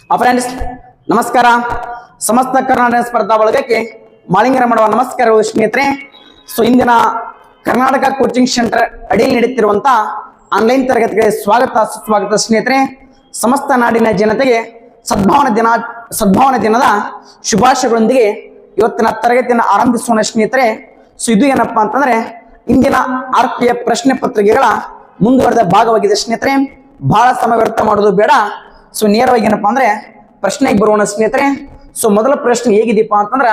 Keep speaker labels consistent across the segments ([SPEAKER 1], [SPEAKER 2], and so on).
[SPEAKER 1] Friends ನಮಸ್ಕಾರ. ಸಮಸ್ತ ಕರ್ನಾಟಕ ಸ್ಪರ್ಧಾ ಬಳಗಕ್ಕೆ ಮಾಳಿಂಗರ ಮಾಡುವ ನಮಸ್ಕಾರಗಳು ಸ್ನೇಹಿತರೆ. ಸೊ ಇಂದಿನ ಕರ್ನಾಟಕ ಕೋಚಿಂಗ್ ಸೆಂಟರ್ ಅಡಿಯಲ್ಲಿ ನಡೆಯುತ್ತಿರುವಂತಹ ಆನ್ಲೈನ್ ತರಗತಿಗೆ ಸ್ವಾಗತ ಸುಸ್ವಾಗತ ಸ್ನೇಹಿತರೆ. ಸಮಸ್ತ ನಾಡಿನ ಜನತೆಗೆ ಸದ್ಭಾವನಾ ದಿನದ ಶುಭಾಶಯಗಳೊಂದಿಗೆ ಇವತ್ತಿನ ತರಗತಿಯನ್ನು ಆರಂಭಿಸೋಣ ಸ್ನೇಹಿತರೆ. ಸೊ ಇದು ಏನಪ್ಪಾ ಅಂತಂದ್ರೆ ಇಂದಿನ RPF ಪ್ರಶ್ನೆ ಪತ್ರಿಕೆಗಳ ಮುಂದುವರೆದ ಭಾಗವಾಗಿದೆ ಸ್ನೇಹಿತರೆ. ಬಹಳ ಸಮಯ ವ್ಯರ್ಥ ಮಾಡೋದು ಬೇಡ. ಸೊ ನೇರವಾಗಿ ಏನಪ್ಪಾ ಅಂದ್ರೆ ಪ್ರಶ್ನೆಗೆ ಬರೋಣ ಸ್ನೇಹಿತರೆ. ಸೊ ಮೊದಲ ಪ್ರಶ್ನೆ ಹೇಗಿದೆಪ್ಪ ಅಂತಂದ್ರ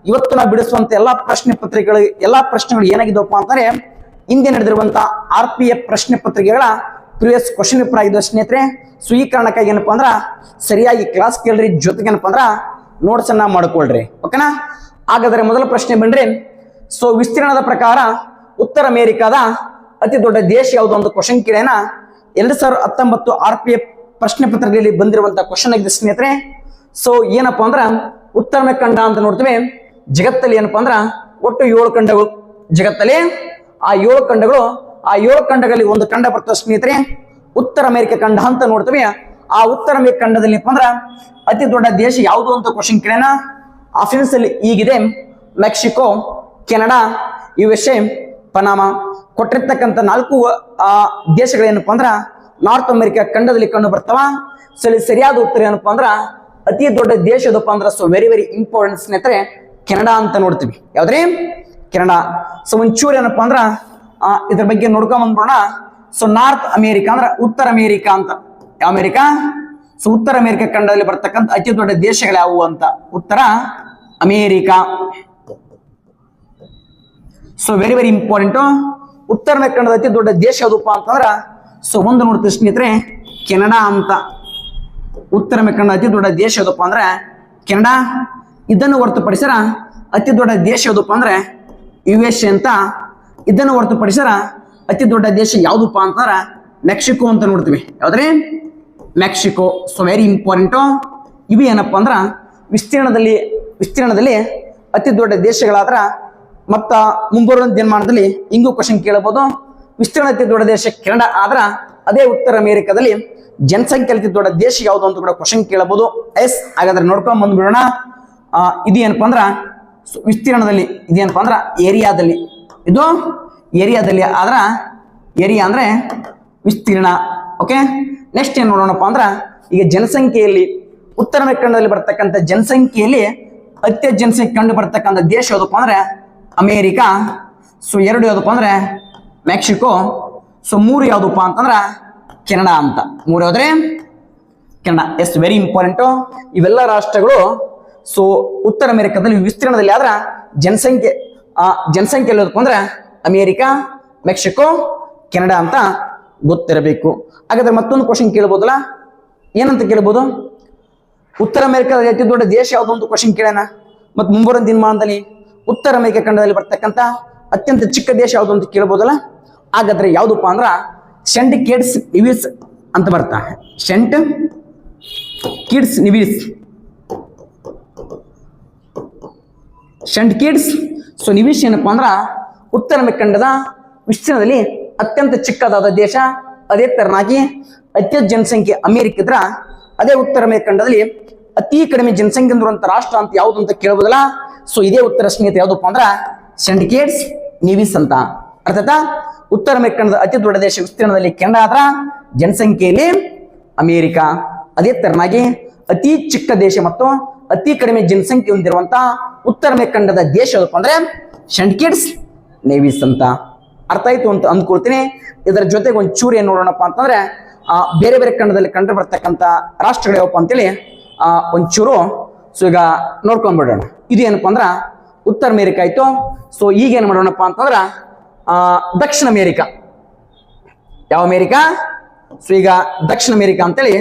[SPEAKER 1] ಇವತ್ತು ನಾವು ಬಿಡಿಸುವಂತ ಎಲ್ಲಾ ಪ್ರಶ್ನೆಗಳು ಏನಾಗಿದ್ದಪ್ಪ ಅಂತಂದ್ರೆ ಹಿಂದೆ ನಡೆದಿರುವಂತಹ RPF ಪ್ರಶ್ನೆ ಪತ್ರಿಕೆಗಳ ಪ್ರಿವಿಯಸ್ ಕ್ವಶನ್ ಪೇಪರ್ ಆಗಿದ್ದ ಸ್ನೇಹಿತರೆ. ಸೊ ಈ ಕಾರಣಕ್ಕಾಗಿ ಏನಪ್ಪಾ ಅಂದ್ರ ಸರಿಯಾಗಿ ಕ್ಲಾಸ್ ಕೇಳ್ರಿ, ಜೊತೆಗೆ ಏನಪ್ಪಾ ಅಂದ್ರ ನೋಟ್ಸ್ ಅನ್ನ ಮಾಡ್ಕೊಳ್ರಿ. ಓಕೆನಾ? ಹಾಗಾದ್ರೆ ಮೊದಲ ಪ್ರಶ್ನೆ ಬನ್ರಿ. ಸೊ ವಿಸ್ತೀರ್ಣದ ಪ್ರಕಾರ ಉತ್ತರ ಅಮೆರಿಕಾದ ಅತಿ ದೊಡ್ಡ ದೇಶ ಯಾವುದು ಅಂತ ಕ್ವಶನ್ ಕೇಳೋಣ. 2019 RPF ಪ್ರಶ್ನೆ ಪತ್ರಿಕೆಯಲ್ಲಿ ಬಂದಿರುವಂತಹ ಕ್ವಶನ್ ಆಗಿದೆ ಸ್ನೇಹಿತರೆ. ಸೊ ಏನಪ್ಪಾ ಅಂದ್ರ ಉತ್ತರ ಖಂಡ ಅಂತ ನೋಡ್ತೀವಿ. ಜಗತ್ತಲ್ಲಿ ಏನಪ್ಪಾ ಅಂದ್ರ ಒಟ್ಟು 7 ಖಂಡಗಳು ಜಗತ್ತಲ್ಲಿ. ಆ 7 ಖಂಡಗಳಲ್ಲಿ ಒಂದು ಖಂಡ ಬರ್ತದೆ ಸ್ನೇಹಿತರೆ, ಉತ್ತರ ಅಮೆರಿಕ ಖಂಡ ಅಂತ ನೋಡ್ತೀವಿ. ಆ ಉತ್ತರ ಅಮೆರಿಕ ಖಂಡದಲ್ಲಿ ಏನಪ್ಪಾ ಅಂದ್ರ ಅತಿ ದೊಡ್ಡ ದೇಶ ಯಾವುದು ಅಂತ ಕ್ವಶನ್ ಕೇಳೋಣ. ಆಪ್ಷನ್ಸ್ ಅಲ್ಲಿ ಈಗಿದೆ: ಮೆಕ್ಸಿಕೋ, ಕೆನಡಾ, USA, ಪನಾಮಾ. ಕೊಟ್ಟಿರ್ತಕ್ಕಂಥ 4 ದೇಶಗಳೇನಪ್ಪಾ ಅಂದ್ರ ನಾರ್ತ್ ಅಮೆರಿಕ ಖಂಡದಲ್ಲಿ ಕಂಡು ಬರ್ತಾವ. ಸೊ ಇಲ್ಲಿ ಸರಿಯಾದ ಉತ್ತರ ಏನಪ್ಪಾ ಅಂದ್ರ ಅತಿ ದೊಡ್ಡ ದೇಶ ಯಾವ್ದಪ್ಪ ಅಂದ್ರ ಸೊ ವೆರಿ ಇಂಪಾರ್ಟೆಂಟ್ ಸ್ನೇಹಿತರೆ, ಕೆನಡಾ ಅಂತ ನೋಡ್ತೀವಿ. ಯಾವ್ದ್ರಿ? ಕೆನಡಾ. ಸೊ ಒಂಚೂರು ಏನಪ್ಪಾ ಅಂದ್ರ ಇದ್ರ ಬಗ್ಗೆ ನೋಡ್ಕೊಂಡ್ ಬಂದ್ಬಿಡೋಣ. ಸೊ ನಾರ್ತ್ ಅಮೆರಿಕ ಅಂದ್ರ ಉತ್ತರ ಅಮೆರಿಕ ಅಂತ. ಯಾವ ಅಮೆರಿಕ? ಸೊ ಉತ್ತರ ಅಮೆರಿಕ ಖಂಡದಲ್ಲಿ ಬರ್ತಕ್ಕಂಥ ಅತಿ ದೊಡ್ಡ ದೇಶಗಳು ಯಾವುವು ಅಂತ. ಉತ್ತರ ಅಮೆರಿಕ. So very important. ಉತ್ತರ ಅಮೆರಿಕ ಖಂಡದ ಅತಿ ದೊಡ್ಡ ದೇಶ ಯಾವ್ದಪ್ಪ ಅಂತಂದ್ರ ಸೊ ಒಂದು ನೋಡ್ತೀವಿ ಸ್ನೇಹಿತರೆ, ಕೆನಡಾ ಅಂತ. ಉತ್ತರ ಅಮೆರಿಕ ಖಂಡ ಅತಿ ದೊಡ್ಡ ದೇಶ ಯಾವ್ದಪ್ಪ ಅಂದ್ರೆ ಕೆನಡಾ. ಇದನ್ನು ಹೊರತುಪಡಿಸರ ಅತಿ ದೊಡ್ಡ ದೇಶ ಯಾವ್ದಪ್ಪ ಅಂದ್ರೆ USA ಅಂತ. ಇದನ್ನು ಹೊರತುಪಡಿಸರ ಅತಿ ದೊಡ್ಡ ದೇಶ ಯಾವ್ದಪ್ಪ ಅಂತಂದ್ರ ಮೆಕ್ಸಿಕೋ ಅಂತ ನೋಡ್ತೀವಿ. ಯಾವ್ದ್ರಿ? ಮೆಕ್ಸಿಕೋ. So very important. ಇವು ಏನಪ್ಪಾ ಅಂದ್ರ ವಿಸ್ತೀರ್ಣದಲ್ಲಿ ಅತಿ ದೊಡ್ಡ ದೇಶಗಳಾದ್ರ ಮತ್ತ ಮುಂಬರುವ ದಿನಮಾನದಲ್ಲಿ ಹಿಂಗೂ ಕ್ವಶನ್ ಕೇಳಬಹುದು. ವಿಸ್ತೀರ್ಣ ಅತಿ ದೊಡ್ಡ ದೇಶ ಕೆನಡಾ ಆದ್ರ ಅದೇ ಉತ್ತರ ಅಮೆರಿಕದಲ್ಲಿ ಜನಸಂಖ್ಯೆ ಅತಿ ದೊಡ್ಡ ದೇಶ ಯಾವುದು ಅಂತ ಕೂಡ ಕ್ವಶನ್ ಕೇಳಬಹುದು. ಹಾಗಾದ್ರೆ ನೋಡ್ಕೊಂಡ್ ಬಂದ್ಬಿಡೋಣ. ಇದು ಏನಪ್ಪಾ ಅಂದ್ರ ವಿಸ್ತೀರ್ಣದಲ್ಲಿ, ಇದೇನಪ್ಪಾ ಅಂದ್ರ ಏರಿಯಾದಲ್ಲಿ. ಇದು ಏರಿಯಾದಲ್ಲಿ ಆದ್ರ ಏರಿಯಾ ಅಂದ್ರೆ ವಿಸ್ತೀರ್ಣ. ಓಕೆ, ನೆಕ್ಸ್ಟ್ ಏನ್ ನೋಡೋಣಪ್ಪ ಅಂದ್ರ ಈಗ ಜನಸಂಖ್ಯೆಯಲ್ಲಿ ಉತ್ತರ ಅಮೆರಿಕದಲ್ಲಿ ಬರ್ತಕ್ಕಂಥ ಜನಸಂಖ್ಯೆಯಲ್ಲಿ ಅತ್ಯಧಿಕ ಜನಸಂಖ್ಯೆ ಕಂಡು ಬರ್ತಕ್ಕಂಥ ದೇಶ ಯಾವ್ದಪ್ಪ ಅಂದ್ರೆ ಅಮೇರಿಕಾ. ಸೊ 2 ಯಾವ್ದಪ್ಪ ಅಂದ್ರೆ ಮೆಕ್ಸಿಕೋ. ಸೊ 3 ಯಾವ್ದಪ್ಪ ಅಂತಂದ್ರ ಕೆನಡಾ ಅಂತ. 3 ಯಾವ್ದ್ರೆ? ಕೆನಡಾ. Very important. ಇವೆಲ್ಲ ರಾಷ್ಟ್ರಗಳು ಸೊ ಉತ್ತರ ಅಮೆರಿಕದಲ್ಲಿ ವಿಸ್ತೀರ್ಣದಲ್ಲಿ ಆದ್ರ ಜನಸಂಖ್ಯೆ ಯಾವ್ದಪ್ಪ ಅಂದ್ರೆ ಅಮೇರಿಕಾ, ಮೆಕ್ಸಿಕೋ, ಕೆನಡಾ ಅಂತ ಗೊತ್ತಿರಬೇಕು. ಹಾಗಾದ್ರೆ ಮತ್ತೊಂದು ಕ್ವಶನ್ ಕೇಳ್ಬೋದಲ್ಲ, ಏನಂತ ಕೇಳ್ಬೋದು? ಉತ್ತರ ಅಮೆರಿಕದ ಅತಿ ದೊಡ್ಡ ದೇಶ ಯಾವ್ದು ಅಂತ ಕ್ವಶನ್ ಕೇಳೋಣ. ಮತ್ ಮುಂಬರುವ ದಿನಮಾನದಲ್ಲಿ ಉತ್ತರ ಅಮೆರಿಕ ಖಂಡದಲ್ಲಿ ಬರ್ತಕ್ಕಂಥ ಅತ್ಯಂತ ಚಿಕ್ಕ ದೇಶ ಯಾವುದು ಅಂತ ಕೇಳ್ಬೋದಲ್ಲ. ಹಾಗಾದ್ರೆ ಯಾವ್ದಪ್ಪ ಅಂದ್ರ ಸೆಂಟ್ ಕಿಟ್ಸ್ ನಿವಿಸ್ ಅಂತ ಬರ್ತಾ. Saint Kitts Nevis. So Nevis ಏನಪ್ಪಾ ಅಂದ್ರ ಉತ್ತರ ಅಮೆರಿಕ ಖಂಡದ ವಿಸ್ತೀರ್ಣದಲ್ಲಿ ಅತ್ಯಂತ ಚಿಕ್ಕದಾದ ದೇಶ. ಅದೇ ತರನಾಗಿ ಅತ್ಯಧಿಕ ಜನಸಂಖ್ಯೆ ಅಮೆರಿಕ ಇದ್ರ ಅದೇ ಉತ್ತರ ಅಮೆರಿಕ ಖಂಡದಲ್ಲಿ ಅತಿ ಕಡಿಮೆ ಜನಸಂಖ್ಯೆ ಹೊಂದಿರುವಂತ ರಾಷ್ಟ್ರ ಅಂತ ಯಾವ್ದು ಅಂತ ಕೇಳಬಹುದಲ್ಲ. ಸೊ ಇದೇ ಉತ್ತರ ಸ್ನೇಹಿತರೆ ಯಾವ್ದಪ್ಪ ಅಂದ್ರ ಸೆಂಟ್ ಕಿಟ್ಸ್ ನಿವಿಸ್ ಅಂತ. ಅರ್ಥಾತ್ ಉತ್ತರ ಅಮೆರಿಕ ಖಂಡದ ಅತಿ ದೊಡ್ಡ ದೇಶ ವಿಸ್ತೀರ್ಣದಲ್ಲಿ ಕೆನಡಾ ಆದ್ರ ಜನಸಂಖ್ಯೆಯಲ್ಲಿ ಅಮೆರಿಕ. ಅದೇ ತರನಾಗಿ ಅತಿ ಚಿಕ್ಕ ದೇಶ ಮತ್ತು ಅತಿ ಕಡಿಮೆ ಜನಸಂಖ್ಯೆ ಹೊಂದಿರುವಂತ ಉತ್ತರ ಅಮೆರಿಕ ಖಂಡದ ದೇಶ ಯಾವ್ದಪ್ಪ ಅಂದ್ರೆ ಸೆಂಟ್ ಕಿಟ್ಸ್ ನಿವಿಸ್ ಅಂತ. ಅರ್ಥ ಆಯ್ತು ಅಂತ ಅಂದ್ಕೊಳ್ತೀನಿ. ಇದರ ಜೊತೆಗೆ ಒಂದ್ ಚೂರು ಏನ್ ನೋಡೋಣಪ್ಪ ಅಂತಂದ್ರೆ ಬೇರೆ ಖಂಡದಲ್ಲಿ ಕಂಡು ಬರ್ತಕ್ಕಂಥ ರಾಷ್ಟ್ರಗಳು ಯಾವಪ್ಪ ಅಂತೇಳಿ ಒಂಚೂರು ಸೊ ಈಗ ನೋಡ್ಕೊಂಡ್ಬಿಡೋಣ. ಇದು ಏನಪ್ಪಾ ಅಂದ್ರ ಉತ್ತರ ಅಮೆರಿಕ ಆಯ್ತು. ಸೊ ಈಗ ಏನ್ ಮಾಡೋಣಪ್ಪ ಅಂತಂದ್ರ ದಕ್ಷಿಣ ಅಮೆರಿಕ. ಯಾವ ಅಮೆರಿಕ? ಸೊ ಈಗ ದಕ್ಷಿಣ ಅಮೆರಿಕ ಅಂತೇಳಿ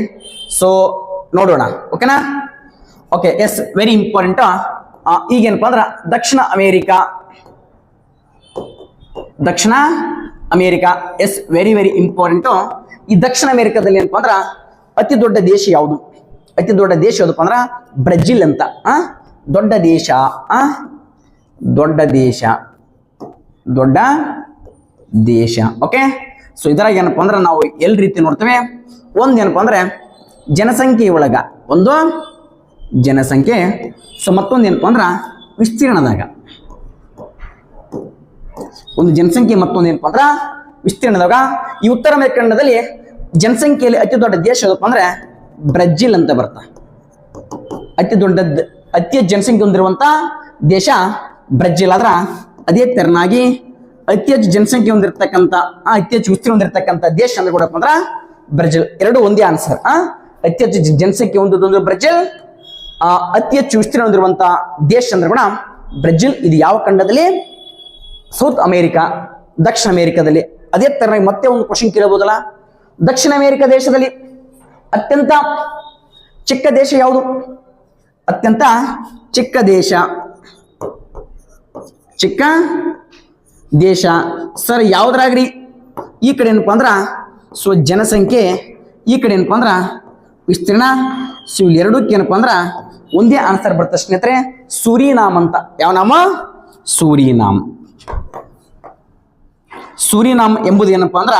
[SPEAKER 1] ಸೊ ನೋಡೋಣ. ಓಕೆನಾ? Okay, very important. ಈಗೇನಪ್ಪ ಅಂದ್ರ ದಕ್ಷಿಣ ಅಮೆರಿಕ. Very important. ಈ ದಕ್ಷಿಣ ಅಮೆರಿಕದಲ್ಲಿ ಏನಪ್ಪಾ ಅಂದ್ರ ಅತಿ ದೊಡ್ಡ ದೇಶ ಯಾವುದು? ಅತಿ ದೊಡ್ಡ ದೇಶ ಯಾವ್ದಪ್ಪ ಅಂದ್ರ ಬ್ರೆಜಿಲ್ ಅಂತ. ದೊಡ್ಡ ದೇಶ. ಓಕೆ, ಸೊ ಇದ್ರಾಗ ಏನಪ್ಪಾ ಅಂದ್ರೆ ನಾವು ಎಲ್ ರೀತಿ ನೋಡ್ತೇವೆ. ಒಂದ್ ಏನಪ್ಪಾ ಅಂದ್ರೆ ಜನಸಂಖ್ಯೆ ಒಳಗ ಒಂದು ಜನಸಂಖ್ಯೆ, ಸೊ ಮತ್ತೊಂದು ಏನಪ್ಪ ಅಂದ್ರ ವಿಸ್ತೀರ್ಣದಾಗ. ಒಂದು ಜನಸಂಖ್ಯೆ ಮತ್ತೊಂದು ಏನಪ್ಪ ಅಂದ್ರ ವಿಸ್ತೀರ್ಣದಾಗ. ಈ ಉತ್ತರ ಅಮೆರಿಕ ಖಂಡದಲ್ಲಿ ಜನಸಂಖ್ಯೆಯಲ್ಲಿ ಅತಿ ದೊಡ್ಡ ದೇಶ ಯಾವ್ದಪ್ಪ ಅಂದ್ರೆ ಬ್ರೆಜಿಲ್ ಅಂತ ಬರ್ತ. ಅತಿ ಹೆಚ್ಚು ಜನಸಂಖ್ಯೆ ಹೊಂದಿರುವಂತ ದೇಶ ಬ್ರೆಜಿಲ್. ಆದ್ರ ಅದೇ ತೆರನಾಗಿ ಅತಿ ಹೆಚ್ಚು ಜನಸಂಖ್ಯೆ ಹೊಂದಿರತಕ್ಕಂಥ ಅತಿ ಹೆಚ್ಚು ವಿಸ್ತೀರ್ಣ ಹೊಂದಿರತಕ್ಕಂಥ ದೇಶ ಅಂದ್ರೆ ಕೂಡ ಅಂದ್ರ ಬ್ರೆಜಿಲ್. ಎರಡು ಒಂದೇ ಆನ್ಸರ್. ಅತಿ ಹೆಚ್ಚು ಜನಸಂಖ್ಯೆ ಹೊಂದಿದ್ದು ಬ್ರೆಜಿಲ್, ಅತಿ ಹೆಚ್ಚು ವಿಸ್ತೀರ್ಣ ಹೊಂದಿರುವಂತ ದೇಶ ಅಂದ್ರೆ ಕೂಡ ಬ್ರೆಜಿಲ್. ಇದು ಯಾವ ಖಂಡದಲ್ಲಿ? ಸೌತ್ ಅಮೇರಿಕಾ, ದಕ್ಷಿಣ ಅಮೇರಿಕಾದಲ್ಲಿ. ಅದೇ ತರನಾಗಿ ಮತ್ತೆ ಒಂದು ಕ್ವಶನ್ ಕೇಳಬಹುದಲ್ಲ, ದಕ್ಷಿಣ ಅಮೇರಿಕಾ ದೇಶದಲ್ಲಿ ಅತ್ಯಂತ ಚಿಕ್ಕ ದೇಶ ಯಾವುದು? ಅತ್ಯಂತ ಚಿಕ್ಕ ದೇಶ, ಚಿಕ್ಕ ದೇಶ ಸರ್ ಯಾವ್ದ್ರಾಗ್ರಿ? ಈ ಕಡೆ ಏನಪ್ಪ ಅಂದ್ರ ಸೊ ಜನಸಂಖ್ಯೆ, ಈ ಕಡೆ ಏನಪ್ಪ ಅಂದ್ರ ವಿಸ್ತೀರ್ಣ. ಸೊ ಎರಡಕ್ಕೆ ಏನಪ್ಪ ಅಂದ್ರ ಒಂದೇ ಆನ್ಸರ್ ಬರ್ತದೆ ಸ್ನೇಹಿತರೆ, ಸೂರಿನಾಮ್ ಅಂತ. ಯಾವ ನಾಮ? ಸೂರಿನಾಮ್. ಸೂರಿನಾಮ್ ಎಂಬುದು ಏನಪ್ಪಾ ಅಂದ್ರ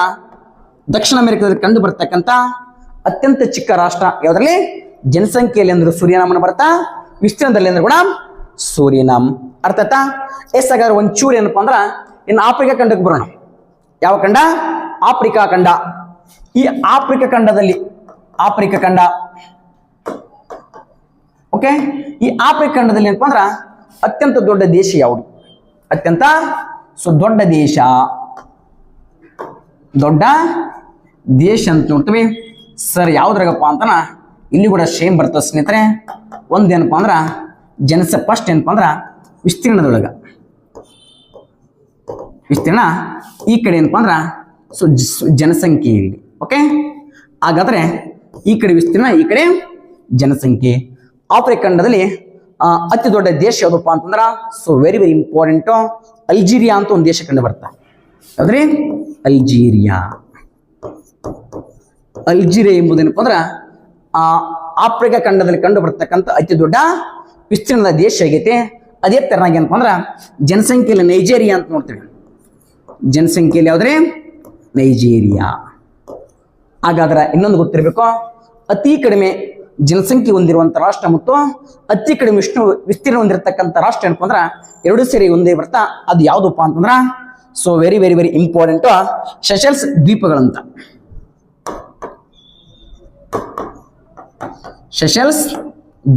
[SPEAKER 1] ದಕ್ಷಿಣ ಅಮೆರಿಕದಲ್ಲಿ ಕಂಡು ಬರ್ತಕ್ಕಂಥ ಅತ್ಯಂತ ಚಿಕ್ಕ ರಾಷ್ಟ್ರ. ಯಾವ್ದ್ರಲ್ಲಿ? ಜನಸಂಖ್ಯೆಯಲ್ಲಿ ಅಂದ್ರೆ ಸೂರಿನಾಮನ ಬರ್ತಾ, ವಿಸ್ತೀರ್ಣದಲ್ಲಿ ಅಂದ್ರೆ ಕೂಡ ಸೂರಿನಾಮ್. ಅರ್ಥ ಆಯ್ತಾ? ಹಾಗಾದ್ರೆ ಒಂಚೂರು ಏನಪ್ಪಾ ಅಂದ್ರ ಇನ್ನು ಆಫ್ರಿಕಾ ಖಂಡಕ್ಕೆ ಬರೋಣ. ಯಾವ ಖಂಡ? ಆಫ್ರಿಕಾ ಖಂಡ. ಈ ಆಫ್ರಿಕಾ ಖಂಡದಲ್ಲಿ, ಆಫ್ರಿಕಾ ಖಂಡ ಓಕೆ, ಈ ಆಫ್ರಿಕಾ ಖಂಡದಲ್ಲಿ ಏನಪ್ಪಾ ಅಂದ್ರ ಅತ್ಯಂತ ದೊಡ್ಡ ದೇಶ ಯಾವುದು? ಅತ್ಯಂತ ದೊಡ್ಡ ದೇಶ, ದೊಡ್ಡ ದೇಶ ಅಂತ ನೋಡ್ತೀವಿ ಸರ್. ಯಾವ್ದ್ರಾಗಪ್ಪ ಅಂತನ ಇಲ್ಲಿ ಕೂಡ ಸೇಮ್ ಬರ್ತದೆ ಸ್ನೇಹಿತರೆ. ಒಂದೇನಪ್ಪ ಅಂದ್ರ ಫಸ್ಟ್ ಏನಪ್ಪ ಅಂದ್ರ ವಿಸ್ತೀರ್ಣದೊಳಗ, ವಿಸ್ತೀರ್ಣ. ಈ ಕಡೆ ಏನಪ್ಪ ಅಂದ್ರ ಜನಸಂಖ್ಯೆ ಇಲ್ಲಿ. ಓಕೆ, ಹಾಗಾದ್ರೆ ಈ ಕಡೆ ವಿಸ್ತೀರ್ಣ, ಈ ಕಡೆ ಜನಸಂಖ್ಯೆ. ಆಫ್ರಿಕಾ ಖಂಡದಲ್ಲಿ ಅತಿ ದೊಡ್ಡ ದೇಶ ಯಾವ್ದಪ್ಪ ಅಂತಂದ್ರ ವೆರಿ ವೆರಿ ಇಂಪಾರ್ಟೆಂಟ್, ಅಲ್ಜೀರಿಯಾ ಅಂತ ಒಂದು ದೇಶ ಕಂಡು ಬರ್ತಾ. ಯಾವ್ದ್ರಿ? ಅಲ್ಜೀರಿಯಾ. ಅಲ್ಜೀರಿಯಾ ಎಂಬುದೇನಪ್ಪ ಅಂದ್ರ ಆಫ್ರಿಕಾ ಖಂಡದಲ್ಲಿ ಕಂಡು ಬರ್ತಕ್ಕಂಥ ಅತಿ ದೊಡ್ಡ ವಿಸ್ತೀರ್ಣದ ದೇಶ ಆಗೈತೆ. ಅದೇ ತರನಾಗಿ ಏನಪ್ಪ ಅಂದ್ರ ಜನಸಂಖ್ಯೆಯಲ್ಲಿ ನೈಜೀರಿಯಾ ಅಂತ ನೋಡ್ತೀವಿ. ಜನಸಂಖ್ಯೆಯಲ್ಲಿ ಯಾವ್ದ್ರಿ? ನೈಜೀರಿಯಾ. ಹಾಗಾದ್ರೆ ಇನ್ನೊಂದು ಗೊತ್ತಿರಬೇಕು, ಅತಿ ಕಡಿಮೆ ಜನಸಂಖ್ಯೆ ಹೊಂದಿರುವಂತ ರಾಷ್ಟ್ರ ಮತ್ತು ಅತಿ ಕಡಿಮೆ ವಿಸ್ತೀರ್ಣ ಹೊಂದಿರತಕ್ಕಂಥ ರಾಷ್ಟ್ರ ಏನಪ್ಪ ಅಂದ್ರ ಎರಡು ಸೇರಿ ಒಂದೇ ಬರ್ತಾ. ಅದು ಯಾವ್ದಪ್ಪ ಅಂತಂದ್ರ very very very important, Seychelles ದ್ವೀಪಗಳಂತ. ಸೆಷಲ್ಸ್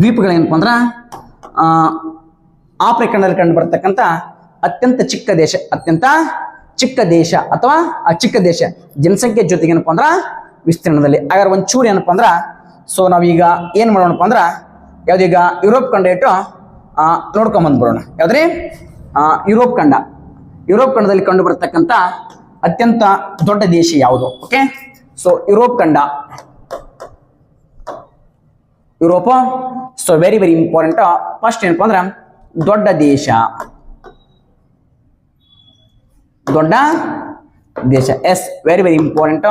[SPEAKER 1] ದ್ವೀಪಗಳೇನಪ್ಪ ಅಂದ್ರ ಆಫ್ರಿಕಾ ಖಂಡದಲ್ಲಿ ಕಂಡು ಬರ್ತಕ್ಕಂಥ ಅತ್ಯಂತ ಚಿಕ್ಕ ದೇಶ, ಅತ್ಯಂತ ಚಿಕ್ಕ ದೇಶ ಅಥವಾ ಚಿಕ್ಕ ದೇಶ ಜನಸಂಖ್ಯೆ ಜೊತೆಗೆ ಏನಪ್ಪ ಅಂದ್ರ ವಿಸ್ತೀರ್ಣದಲ್ಲಿ. ಹಾಗಾದ್ರೆ ಒಂಚೂರು ಏನಪ್ಪ ಅಂದ್ರ ನಾವೀಗ ಏನ್ ಮಾಡೋಣಪ್ಪ ಅಂದ್ರ ಯಾವ್ದೀಗ ಯುರೋಪ್ ಖಂಡ ಇಟ್ಟು ನೋಡ್ಕೊಂಬಂದ್ಬಿಡೋಣ. ಯಾವ್ದ್ರಿ? ಯುರೋಪ್ ಖಂಡ. ಯುರೋಪ್ ಖಂಡದಲ್ಲಿ ಕಂಡು ಬರ್ತಕ್ಕಂಥ ಅತ್ಯಂತ ದೊಡ್ಡ ದೇಶ ಯಾವುದು? ಓಕೆ, ಯುರೋಪ್ ಖಂಡ, Europe. Very very important. First ಏನಪ್ಪ ಅಂದ್ರ ದೊಡ್ಡ ದೇಶ, ದೊಡ್ಡ ದೇಶ. Yes, very very important.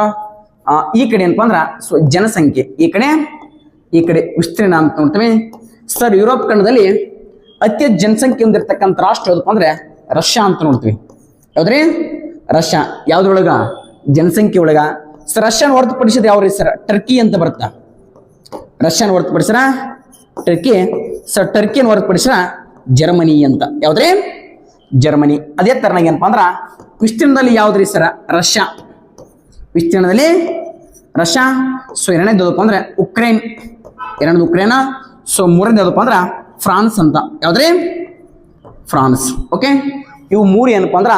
[SPEAKER 1] ಈ ಕಡೆ ಏನಪ್ಪ ಅಂದ್ರ ಜನಸಂಖ್ಯೆ, ಈ ಕಡೆ ವಿಸ್ತೀರ್ಣ ಅಂತ ನೋಡ್ತೀವಿ ಸರ್. ಯುರೋಪ್ ಖಂಡದಲ್ಲಿ ಅತಿ ಹೆಚ್ಚು ಜನಸಂಖ್ಯೆ ಹೊಂದಿರತಕ್ಕಂಥ ರಾಷ್ಟ್ರ ಯಾವ್ದಪ್ಪ ಅಂದ್ರೆ ರಷ್ಯಾ ಅಂತ ನೋಡ್ತೀವಿ. ಯಾವ್ದ್ರಿ? ರಷ್ಯಾ. ಯಾವ್ದ್ರೊಳಗ? ಜನಸಂಖ್ಯೆ ಒಳಗ. ಸರ್ ರಷ್ಯಾನ ಹೊರತುಪಡಿಸಿದ ಯಾವ್ರಿ ಸರ್? ಟರ್ಕಿ ಅಂತ ಬರುತ್ತಾ. ರಷ್ಯಾನ ಹೊರತುಪಡಿಸಿರ ಟರ್ಕಿ. ಸರ್ ಟರ್ಕಿಯನ್ನು ಹೊರತುಪಡಿಸಿರ ಜರ್ಮನಿ ಅಂತ. ಯಾವ್ದ್ರಿ? ಜರ್ಮನಿ. ಅದೇ ತರನಾಗಿ ಏನಪ್ಪಾ ಅಂದ್ರ ವಿಸ್ತೀರ್ಣದಲ್ಲಿ ಯಾವ್ದ್ರಿ ಸರ್? ರಷ್ಯಾ. ವಿಸ್ತೀರ್ಣದಲ್ಲಿ ರಷ್ಯಾ. ಎರಡನೇದು ಯಾವ್ದಪ್ಪ ಅಂದ್ರೆ ಉಕ್ರೇನ್, ಎರಡನೇದು ಉಕ್ರೇನ. ಮೂರನೇದು ಯಾವ್ದಪ್ಪ ಅಂದ್ರ ಫ್ರಾನ್ಸ್ ಅಂತ. ಯಾವ್ದ್ರಿ? ಫ್ರಾನ್ಸ್. ಓಕೆ, ಇವು ಮೂರು ಏನಪ್ಪಾ ಅಂದ್ರ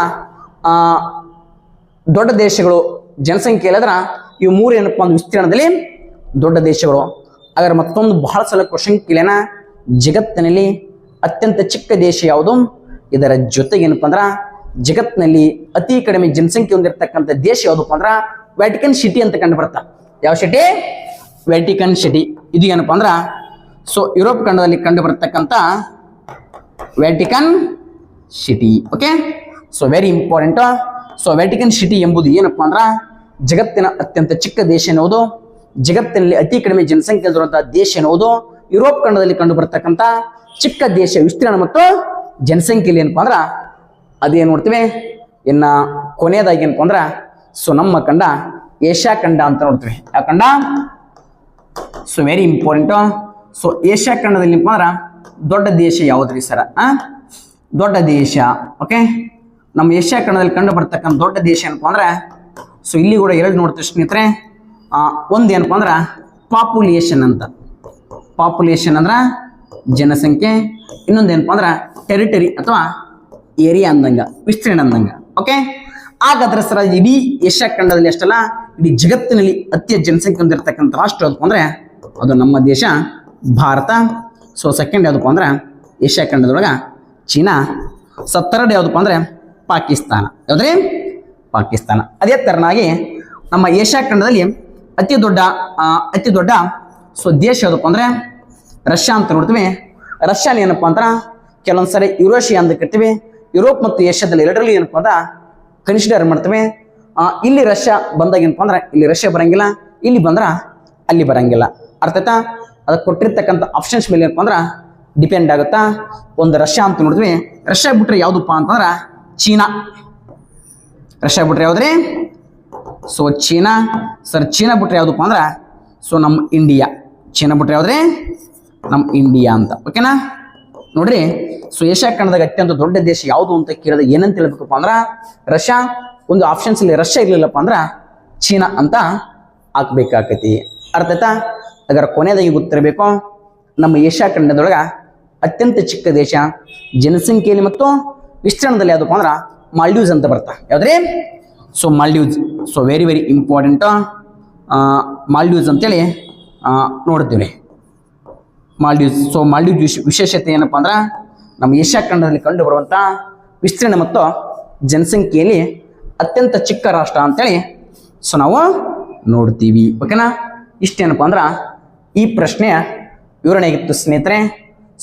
[SPEAKER 1] ದೊಡ್ಡ ದೇಶಗಳು ಜನಸಂಖ್ಯೆ ಇಲ್ಲದ್ರ ಇವು ಮೂರು ಏನಪ್ಪಾ ಅಂದ್ರೆ ವಿಸ್ತೀರ್ಣದಲ್ಲಿ ದೊಡ್ಡ ದೇಶಗಳು. ಹಾಗಾದ್ರೆ ಮತ್ತೊಂದು ಬಹಳ ಸಲ ಕ್ವಶನ್ ಕೇಳೇನ, ಜಗತ್ತಿನಲ್ಲಿ ಅತ್ಯಂತ ಚಿಕ್ಕ ದೇಶ ಯಾವುದು? ಇದರ ಜೊತೆಗೆ ಏನಪ್ಪಾ ಅಂದ್ರ ಜಗತ್ತಿನಲ್ಲಿ ಅತಿ ಕಡಿಮೆ ಜನಸಂಖ್ಯೆ ಹೊಂದಿರತಕ್ಕಂಥ ದೇಶ ಯಾವ್ದಪ್ಪ ಅಂದ್ರ ವ್ಯಾಟಿಕನ್ ಸಿಟಿ ಅಂತ ಕಂಡು ಬರ್ತಾ. ಯಾವ ಸಿಟಿ? Vatican city. ಇದು ಏನಪ್ಪಾ ಅಂದ್ರ ಯುರೋಪ್ ಖಂಡದಲ್ಲಿ ಕಂಡು ಬರ್ತಕ್ಕಂಥ Vatican city. Okay, very important. Vatican city ಎಂಬುದು ಏನಪ್ಪಾ ಅಂದ್ರ ಜಗತ್ತಿನ ಅತ್ಯಂತ ಚಿಕ್ಕ ದೇಶ ಎನ್ನುವುದು, ಜಗತ್ತಿನಲ್ಲಿ ಅತಿ ಕಡಿಮೆ ಜನಸಂಖ್ಯೆ ಇರುವಂತಹ ದೇಶ ಎನ್ನುವುದು, ಯುರೋಪ್ ಖಂಡದಲ್ಲಿ ಕಂಡು ಬರ್ತಕ್ಕಂಥ ಚಿಕ್ಕ ದೇಶ ವಿಸ್ತೀರ್ಣ ಮತ್ತು ಜನಸಂಖ್ಯೆಯಲ್ಲಿ ಏನಪ್ಪಾ ಅಂದ್ರ ಅದೇನ್ ನೋಡ್ತೀವಿ. ಇನ್ನ ಕೊನೆಯದಾಗಿ ಏನಪ್ಪಾ ಅಂದ್ರ ನಮ್ಮ ಖಂಡ ಏಷ್ಯಾ ಖಂಡ ಅಂತ ನೋಡ್ತೀವಿ. ಯಾವ ಖಂಡ? So very important. So Asia ಖಂಡದಲ್ಲಿ ಏನಪ್ಪ ಅಂದ್ರೆ ದೊಡ್ಡ ದೇಶ ಯಾವುದ್ರಿ ಸರ? ದೊಡ್ಡ ದೇಶ. ಓಕೆ, ನಮ್ಮ ಏಷ್ಯಾ ಖಂಡದಲ್ಲಿ ಕಂಡು ಬರ್ತಕ್ಕಂಥ ದೊಡ್ಡ ದೇಶ ಏನಪ್ಪ ಅಂದ್ರೆ, ಸೊ ಇಲ್ಲಿ ಕೂಡ ಎರಡು ನೋಡ್ತೀವಿ ಸ್ನೇಹಿತರೆ. ಒಂದು ಏನಪ್ಪ ಅಂದ್ರೆ ಪಾಪ್ಯುಲೇಷನ್ ಅಂತ. ಪಾಪ್ಯುಲೇಷನ್ ಅಂದ್ರೆ ಜನಸಂಖ್ಯೆ. ಇನ್ನೊಂದು ಏನಪ್ಪ ಅಂದ್ರೆ ಟೆರಿಟರಿ ಅಥವಾ ಏರಿಯಾ ಅಂದಂಗ, ವಿಸ್ತೀರ್ಣ ಅಂದಂಗ. ಓಕೆ, ಹಾಗಾದ್ರೆ ಸರ ಇಡೀ ಏಷ್ಯಾ ಖಂಡದಲ್ಲಿ ಅಷ್ಟಲ್ಲ, ಇಡೀ ಜಗತ್ತಿನಲ್ಲಿ ಅತಿ ಹೆಚ್ಚು ಜನಸಂಖ್ಯೆ ಹೊಂದಿರತಕ್ಕಂಥ ರಾಷ್ಟ್ರ ಯಾವ್ದಪ್ಪ ಅಂದ್ರೆ ಅದು ನಮ್ಮ ದೇಶ ಭಾರತ. ಸೊ ಸೆಕೆಂಡ್ ಯಾವುದಪ್ಪ ಅಂದ್ರೆ ಏಷ್ಯಾ ಖಂಡದೊಳಗೆ ಚೀನಾ. ಥರ್ಡ್ ಯಾವುದಪ್ಪ ಅಂದ್ರೆ ಪಾಕಿಸ್ತಾನ. ಯಾವ್ದ್ರಿ? ಪಾಕಿಸ್ತಾನ. ಅದೇ ತರನಾಗಿ ನಮ್ಮ ಏಷ್ಯಾ ಖಂಡದಲ್ಲಿ ಅತಿ ದೊಡ್ಡ ಸೊ ದೇಶ ಯಾವುದಪ್ಪ ಅಂದ್ರೆ ರಷ್ಯಾ ಅಂತ ನೋಡ್ತೀವಿ. ರಷ್ಯಾನ ಏನಪ್ಪ ಅಂದ್ರೆ ಕೆಲವೊಂದ್ಸರಿ ಯುರೇಷಿಯಾ ಅಂತ ಕರಿತೀವಿ. ಯುರೋಪ್ ಮತ್ತು ಏಷ್ಯಾದಲ್ಲಿ ಎರಡರಲ್ಲಿ ಏನಪ್ಪ ಅಂದ್ರೆ ಕನ್ಸಿಡರ್ ಮಾಡ್ತೀವಿ. ಇಲ್ಲಿ ರಷ್ಯಾ ಬಂದಾಗ ಏನಪ್ಪ ಅಂದ್ರೆ ಇಲ್ಲಿ ರಷ್ಯಾ ಬರಂಗಿಲ್ಲ, ಇಲ್ಲಿ ಬಂದ್ರೆ ಅಲ್ಲಿ ಬರಂಗಿಲ್ಲ. ಅರ್ಥ ಆಯ್ತಾ? ಅದಕ್ಕೆ ಕೊಟ್ಟಿರ್ತಕ್ಕಂಥ ಆಪ್ಷನ್ಸ್ ಮೇಲೆ ಏನಪ್ಪ ಅಂದ್ರೆ ಡಿಪೆಂಡ್ ಆಗುತ್ತಾ. ಒಂದು ರಷ್ಯಾ ಅಂತ ನೋಡಿದ್ವಿ. ರಷ್ಯಾ ಬಿಟ್ರೆ ಯಾವುದಪ್ಪ ಅಂತಂದ್ರೆ ಚೀನಾ. ರಷ್ಯಾ ಬಿಟ್ರೆ ಯಾವ್ದ್ರಿ? ಸೊ ಚೀನಾ. ಸರ್ ಚೀನಾ ಬಿಟ್ರೆ ಯಾವುದಪ್ಪ ಅಂದ್ರೆ ಸೊ ನಮ್ಮ ಇಂಡಿಯಾ. ಚೀನಾ ಬಿಟ್ರೆ ಯಾವ್ದ್ರಿ? ನಮ್ಮ ಇಂಡಿಯಾ ಅಂತ. ಓಕೆನಾ? ನೋಡ್ರಿ, ಸೊ ಏಷ್ಯಾ ಖಂಡದಾಗ ಅತ್ಯಂತ ದೊಡ್ಡ ದೇಶ ಯಾವುದು ಅಂತ ಕೇಳಿದ್ರೆ ಏನಂತ ಹೇಳ್ಬೇಕಪ್ಪ ಅಂದ್ರೆ ರಷ್ಯಾ. ಒಂದು ಆಪ್ಷನ್ಸ್ ಇಲ್ಲಿ ರಷ್ಯಾ ಇರ್ಲಿಲ್ಲಪ್ಪ ಅಂದ್ರೆ ಚೀನಾ ಅಂತ ಹಾಕ್ಬೇಕಾಕತಿ. ಅರ್ಥ ಆಯ್ತಾ? ಅದರ ಕೊನೆಯದಾಗಿ ಗೊತ್ತಿರಬೇಕು, ನಮ್ಮ ಏಷ್ಯಾ ಖಂಡದೊಳಗೆ ಅತ್ಯಂತ ಚಿಕ್ಕ ದೇಶ ಜನಸಂಖ್ಯೆಯಲ್ಲಿ ಮತ್ತು ವಿಸ್ತೀರ್ಣದಲ್ಲಿ ಯಾವುದಪ್ಪ ಅಂದ್ರೆ ಮಾಲ್ಡೀವ್ಸ್ ಅಂತ ಬರ್ತಾ. ಯಾವ್ದ್ರಿ? So Maldives. So very very important. Maldives ಅಂತೇಳಿ ನೋಡ್ತೀವಿ. ಮಾಲ್ಡೀವ್ಸ್. ಸೊ ಮಾಲ್ಡೀವ್ಸ್ ವಿಶೇಷತೆ ಏನಪ್ಪ ಅಂದ್ರೆ ನಮ್ಮ ಏಷ್ಯಾ ಖಂಡದಲ್ಲಿ ಕಂಡು ಬರುವಂಥ ವಿಸ್ತೀರ್ಣ ಮತ್ತು ಜನಸಂಖ್ಯೆಯಲ್ಲಿ ಅತ್ಯಂತ ಚಿಕ್ಕ ರಾಷ್ಟ್ರ ಅಂತೇಳಿ ಸೊ ನಾವು ನೋಡ್ತೀವಿ. ಓಕೆನಾ? ಇಷ್ಟೇನಪ್ಪ ಅಂದ್ರೆ ಈ ಪ್ರಶ್ನೆಯ ವಿವರಣೆ ಆಗಿತ್ತು ಸ್ನೇಹಿತರೆ.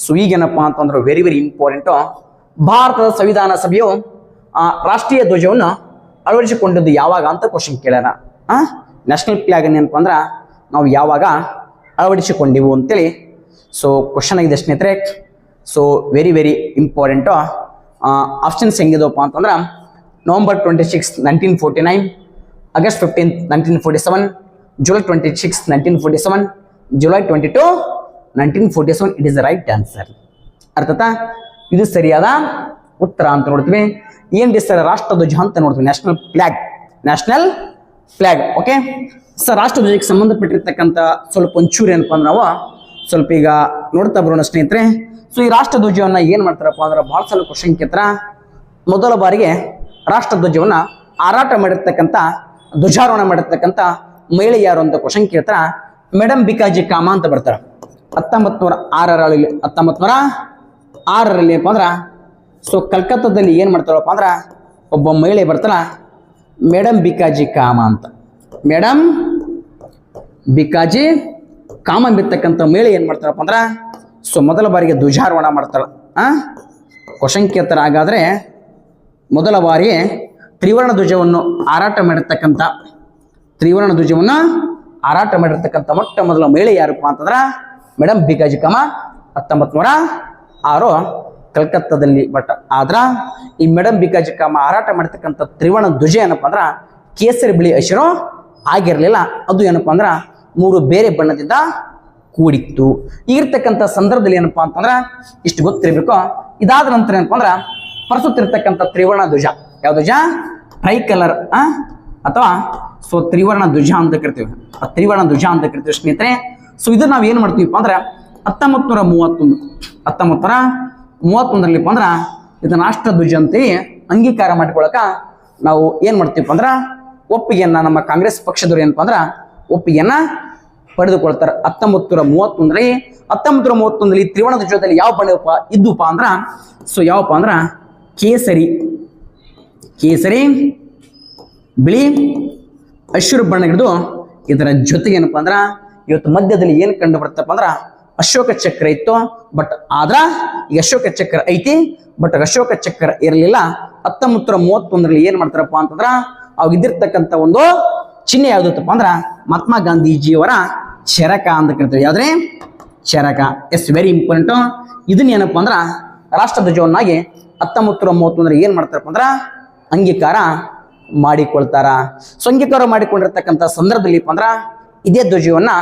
[SPEAKER 1] ಸೊ ಈಗೇನಪ್ಪ ಅಂತಂದ್ರೆ ವೆರಿ ವೆರಿ ಇಂಪಾರ್ಟೆಂಟು. ಭಾರತದ ಸಂವಿಧಾನ ಸಭೆಯು ರಾಷ್ಟ್ರೀಯ ಧ್ವಜವನ್ನು ಅಳವಡಿಸಿಕೊಂಡಿದ್ದು ಯಾವಾಗ ಅಂತ ಕ್ವಶನ್ ಕೇಳ್ಯಾರ. ನ್ಯಾಷನಲ್ ಫ್ಲಾಗ್ ಏನಪ್ಪ ಅಂದ್ರೆ ನಾವು ಯಾವಾಗ ಅಳವಡಿಸಿಕೊಂಡಿವು ಅಂತೇಳಿ ಸೊ ಕ್ವಶನ್ ಆಗಿದೆ ಸ್ನೇಹಿತರೆ. So very very important. Options ಹೆಂಗಿದವಪ್ಪ ಅಂತಂದ್ರೆ November 26, 1949, August 15, 1947, July 26, 1947, July 22, 1947. It is the right answer. ಅರ್ಥತಾ? ಇದು ಸರಿಯಾದ ಉತ್ತರ ಅಂತ ನೋಡ್ತೀವಿ. ಏನ್ ಸರ್ ರಾಷ್ಟ್ರಧ್ವಜ ಅಂತ ನೋಡ್ತೀವಿ. National flag. National flag. Okay sir, ರಾಷ್ಟ್ರಧ್ವಜಕ್ಕೆ ಸಂಬಂಧಪಟ್ಟಿರ್ತಕ್ಕಂಥ ಸ್ವಲ್ಪ ಒಂಚೂರು ಏನಪ್ಪ ಅಂದ್ರೆ ನಾವು ಸ್ವಲ್ಪ ಈಗ ನೋಡ್ತಾ ಬರೋಣ ಸ್ನೇಹಿತರೆ. ಸೊ ಈ ರಾಷ್ಟ್ರಧ್ವಜವನ್ನ ಏನ್ ಮಾಡ್ತಾರಪ್ಪ ಅಂದ್ರೆ ಬಹಳ ಸಲ ಕ್ವಶನ್ ಕೇಳ್ತಾರ. ಮೊದಲ ಬಾರಿಗೆ ರಾಷ್ಟ್ರಧ್ವಜವನ್ನ ಹಾರಾಟ ಮಾಡಿರ್ತಕ್ಕಂಥ, ಧ್ವಜಾರೋಹಣ ಮಾಡಿರ್ತಕ್ಕಂಥ ಮಹಿಳೆ ಯಾರು ಅಂತ ಕ್ವಶನ್ ಕೇಳ್ತಾರ. ಮೇಡಮ್ ಬಿಕಾಜಿ ಕಾಮಾ ಅಂತ ಬರ್ತಾರ. 1906ರಲ್ಲಿ ಏನಪ್ಪ ಅಂದ್ರ ಸೊ ಕಲ್ಕತ್ತಾದಲ್ಲಿ ಏನ್ ಮಾಡ್ತಾರಪ್ಪ ಅಂದ್ರ ಒಬ್ಬ ಮಹಿಳೆ ಬರ್ತಾರ, ಮೇಡಮ್ ಬಿಕಾಜಿ ಕಾಮಾ ಅಂತ. ಮೇಡಮ್ ಬಿಕಾಜಿ ಕಾಮಾ ಬಿತ್ತಕ್ಕಂಥ ಮಹಿಳೆ ಏನ್ ಮಾಡ್ತಾರಪ್ಪ ಅಂದ್ರ ಸೊ ಮೊದಲ ಬಾರಿಗೆ ಧ್ವಜಾರೋಹಣ ಮಾಡ್ತಾಳ. ಕ್ವಶನ್ ಕೇಳ್ತಾರ. ಹಾಗಾದ್ರೆ ಮೊದಲ ಬಾರಿ ತ್ರಿವರ್ಣ ಧ್ವಜವನ್ನು ಹಾರಾಟ ಮಾಡಿರ್ತಕ್ಕಂಥ ಮೊಟ್ಟ ಮೊದಲ ಮಹಿಳೆ ಯಾರಪ್ಪ ಅಂತಂದ್ರ ಮೇಡಮ್ ಬಿಕಾಜಿ ಕಾಮಾ. 1906 ಕಲ್ಕತ್ತಾದಲ್ಲಿ. ಬಟ್ ಆದ್ರ ಈ ಮೇಡಮ್ ಬಿಕಾಜಿ ಕಾಮಾ ಹಾರಾಟ ಮಾಡಿರ್ತಕ್ಕಂಥ ತ್ರಿವರ್ಣ ಧ್ವಜ ಏನಪ್ಪ ಅಂದ್ರ ಕೇಸರಿ ಬಿಳಿ ಹಸಿರು ಆಗಿರ್ಲಿಲ್ಲ. ಅದು ಏನಪ್ಪಾ ಅಂದ್ರ 3 ಬೇರೆ ಬಣ್ಣದಿಂದ ಕೂಡಿತ್ತು. ಈಗಿರ್ತಕ್ಕಂಥ ಸಂದರ್ಭದಲ್ಲಿ ಏನಪ್ಪಾ ಅಂತಂದ್ರ ಇಷ್ಟು ಗೊತ್ತಿರಬೇಕು. ಇದಾದ ನಂತರ ಏನಪ್ಪಾ ಅಂದ್ರ ಪರಿಸುತ್ತಿರ್ತಕ್ಕಂಥ ತ್ರಿವರ್ಣ ಧ್ವಜ. ಯಾವ ಧ್ವಜ? ಟ್ರೈ ಕಲರ್ ಅಥವಾ ಸೊ ತ್ರಿವರ್ಣ ಧ್ವಜ ಅಂತ ಕರಿತೀವಿ. ತ್ರಿವರ್ಣ ಧ್ವಜ ಅಂತ ಕರಿತೀವಿ ಸ್ನೇಹಿತರೆ. ಸೊ ಇದನ್ನ ನಾವ್ ಏನ್ ಮಾಡ್ತೀವಿಪ್ಪ ಅಂದ್ರೆ 1931ರಲ್ಲಿ ಅಂದ್ರ ಇದನ್ನ ರಾಷ್ಟ್ರ ಧ್ವಜ ಅಂತೇಳಿ ಅಂಗೀಕಾರ ಮಾಡಿಕೊಳ್ಳಕ ನಾವು ಏನ್ ಮಾಡ್ತೀವಿ ಅಂದ್ರ ಒಪ್ಪಿಗೆಯನ್ನ ನಮ್ಮ ಕಾಂಗ್ರೆಸ್ ಪಕ್ಷದವ್ರು ಏನಪ್ಪಾ ಅಂದ್ರ ಒಪ್ಪಿಗೆಯನ್ನ ಪಡೆದುಕೊಳ್ತಾರೆ. 1931ರಲ್ಲಿ ತ್ರಿವರ್ಣ ಧ್ವಜದಲ್ಲಿ ಯಾವ ಬಣ್ಣ ಇದ್ದುಪ್ಪ ಅಂದ್ರ ಸೊ ಯಾವಪ್ಪ ಅಂದ್ರ ಕೇಸರಿ, ಬಿಳಿ, ಹಸಿರು ಬಣ್ಣ ಹಿಡಿದು ಇದರ ಜೊತೆಗೆ ಏನಪ್ಪಾ ಅಂದ್ರ ಇವತ್ತು ಮಧ್ಯದಲ್ಲಿ ಏನ್ ಕಂಡು ಬರ್ತಪ್ಪ ಅಂದ್ರ ಅಶೋಕ ಚಕ್ರ ಇತ್ತು. ಬಟ್ ಆದ್ರ ಈಗ ಅಶೋಕ ಚಕ್ರ ಐತಿ, ಬಟ್ ಅಶೋಕ ಚಕ್ರ ಇರಲಿಲ್ಲ. 1931ರಲ್ಲಿ ಏನ್ ಮಾಡ್ತಾರಪ್ಪ ಅಂತಂದ್ರ ಅವಾಗ ಇದ್ದಿರ್ತಕ್ಕಂಥ ಒಂದು ಚಿಹ್ನೆ ಯಾವ್ದಪ್ಪ ಅಂದ್ರ ಮಹಾತ್ಮ ಗಾಂಧೀಜಿಯವರ ಚರಕ ಅಂತ ಕರಿತೀವಿ. ಯಾವ್ದ್ರೆ? ಚರಕ. Yes very important. ಇದನ್ನ ಏನಪ್ಪಾ ಅಂದ್ರ ರಾಷ್ಟ್ರಧ್ವಜವನ್ನಾಗಿ 1931ರಲ್ಲಿ ಏನ್ ಮಾಡ್ತಾರಪ್ಪ ಅಂದ್ರ ಅಂಗೀಕಾರ ಮಾಡಿಕೊಳ್ತಾರ. ಸೊ ಅಂಗೀಕಾರ ಮಾಡಿಕೊಂಡಿರ್ತಕ್ಕಂಥ ಸಂದರ್ಭದಲ್ಲಿ ಅಂದ್ರ ಇದೇ ಧ್ವಜವನ್ನ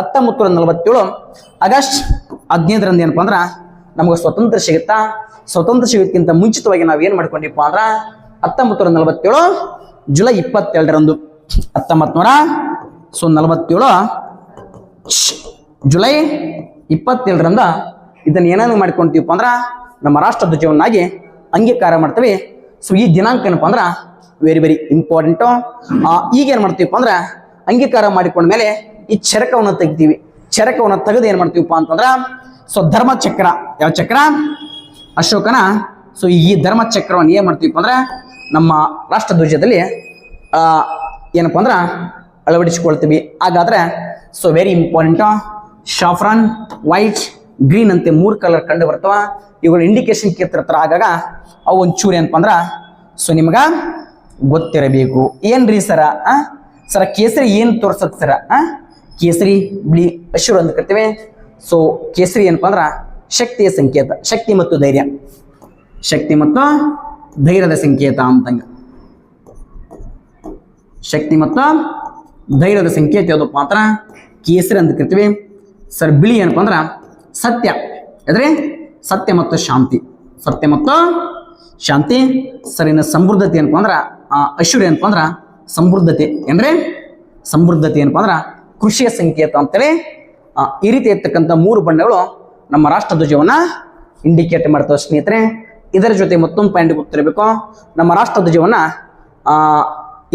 [SPEAKER 1] 1947 ಆಗಸ್ಟ್ 15ರಂದು ಏನಪ್ಪಾ ಅಂದ್ರ ನಮಗೆ ಸ್ವತಂತ್ರ ಸಿಗುತ್ತಾ. ಸ್ವತಂತ್ರ ಸಿಗೋದಕ್ಕಿಂತ ಮುಂಚಿತವಾಗಿ ನಾವು ಏನ್ ಮಾಡ್ಕೊಂಡಿಪ್ಪ ಅಂದ್ರ 1947 ಜುಲೈ 22ರಂದು 1947 ಜುಲೈ 27ರಂದ ಇದನ್ನ ಏನಾದ್ರು ಮಾಡ್ಕೊಂತೀವಪ್ಪ ಅಂದ್ರ ನಮ್ಮ ರಾಷ್ಟ್ರ ಧ್ವಜವನ್ನಾಗಿ ಅಂಗೀಕಾರ ಮಾಡ್ತೀವಿ. ಸೊ ಈ ದಿನಾಂಕ ಏನಪ್ಪಾ ಅಂದ್ರ ವೆರಿ ವೆರಿ ಇಂಪಾರ್ಟೆಂಟ್. ಈಗ ಏನ್ ಮಾಡ್ತೀವಪ್ಪ ಅಂದ್ರ ಅಂಗೀಕಾರ ಮಾಡಿಕೊಂಡ ಮೇಲೆ ಈ ಚರಕವನ್ನು ತೆಗಿತೀವಿ. ಚರಕವನ್ನು ತೆಗೆದು ಏನ್ ಮಾಡ್ತೀವಪ್ಪ ಅಂತಂದ್ರ ಸೊ ಧರ್ಮ ಚಕ್ರ, ಯಾವ ಚಕ್ರ? ಅಶೋಕನ. ಸೊ ಈ ಧರ್ಮ ಚಕ್ರವನ್ನು ಏನ್ ಮಾಡ್ತೀವಪ್ಪ ಅಂದ್ರ ನಮ್ಮ ರಾಷ್ಟ್ರ ಧ್ವಜದಲ್ಲಿ ಏನಪ್ಪಾ ಅಂದ್ರ ಅಳವಡಿಸಿಕೊಳ್ತೀವಿ. ಹಾಗಾದ್ರೆ so very important. Saffron, white, green ಅಂತೆ 3 ಕಲರ್ ಕಂಡು ಬರ್ತಾವ. ಇವುಗಳ ಇಂಡಿಕೇಶನ್ ಕೇಳ್ತಿರ್ತಾರ. ಆಗಾಗ ಅವು ಒಂಚೂರು ಏನಪ್ಪಾ ಅಂದ್ರ ಸೊ ನಿಮ್ಗ ಗೊತ್ತಿರಬೇಕು. ಏನ್ರಿ ಸರ? ಸರ ಕೇಸರಿ ಏನ್ ತೋರ್ಸತ್ ಸರ? ಕೇಸರಿ, ಬಿಳಿ, ಹಸಿರು ಅಂತ ಕರಿತೀವಿ. ಸೊ ಕೇಸರಿ ಏನಪ್ಪಾ ಅಂದ್ರ ಶಕ್ತಿಯ ಸಂಕೇತ, ಶಕ್ತಿ ಮತ್ತು ಧೈರ್ಯ, ಶಕ್ತಿ ಮತ್ತು ಧೈರ್ಯದ ಸಂಕೇತ ಅಂತಂಗ. ಶಕ್ತಿ ಮತ್ತು ಧೈರ್ಯದ ಸಂಕೇತ ಯಾವುದಪ್ಪ ಅಂದ್ರ ಕೇಸರಿ ಅಂತ ಕರಿತೀವಿ. ಸರ್ ಬಿಳಿ ಏನಪ್ಪಾ ಅಂದ್ರ ಸತ್ಯ, ಅಂದ್ರೆ ಸತ್ಯ ಮತ್ತು ಶಾಂತಿ, ಸತ್ಯ ಮತ್ತು ಶಾಂತಿ. ಸರಿನ ಸಮೃದ್ಧತೆ ಏನಪ್ಪಾ ಅಂದ್ರ ಹಸಿರು ಏನಪ್ಪಾ ಅಂದ್ರ ಸಮೃದ್ಧತೆ, ಅಂದ್ರೆ ಸಮೃದ್ಧತೆ ಏನಪ್ಪಾ ಅಂದ್ರ ಕೃಷಿಯ ಸಂಕೇತ ಅಂತೇಳಿ. ಈ ರೀತಿ ಇರ್ತಕ್ಕಂಥ 3 ಬಣ್ಣಗಳು ನಮ್ಮ ರಾಷ್ಟ್ರ ಧ್ವಜವನ್ನ ಇಂಡಿಕೇಟ್ ಮಾಡ್ತಾವೆ ಸ್ನೇಹಿತರೆ. ಇದರ ಜೊತೆ ಮತ್ತೊಂದು ಪಾಯಿಂಟ್ ಗೊತ್ತಿರಬೇಕು. ನಮ್ಮ ರಾಷ್ಟ್ರ ಧ್ವಜವನ್ನ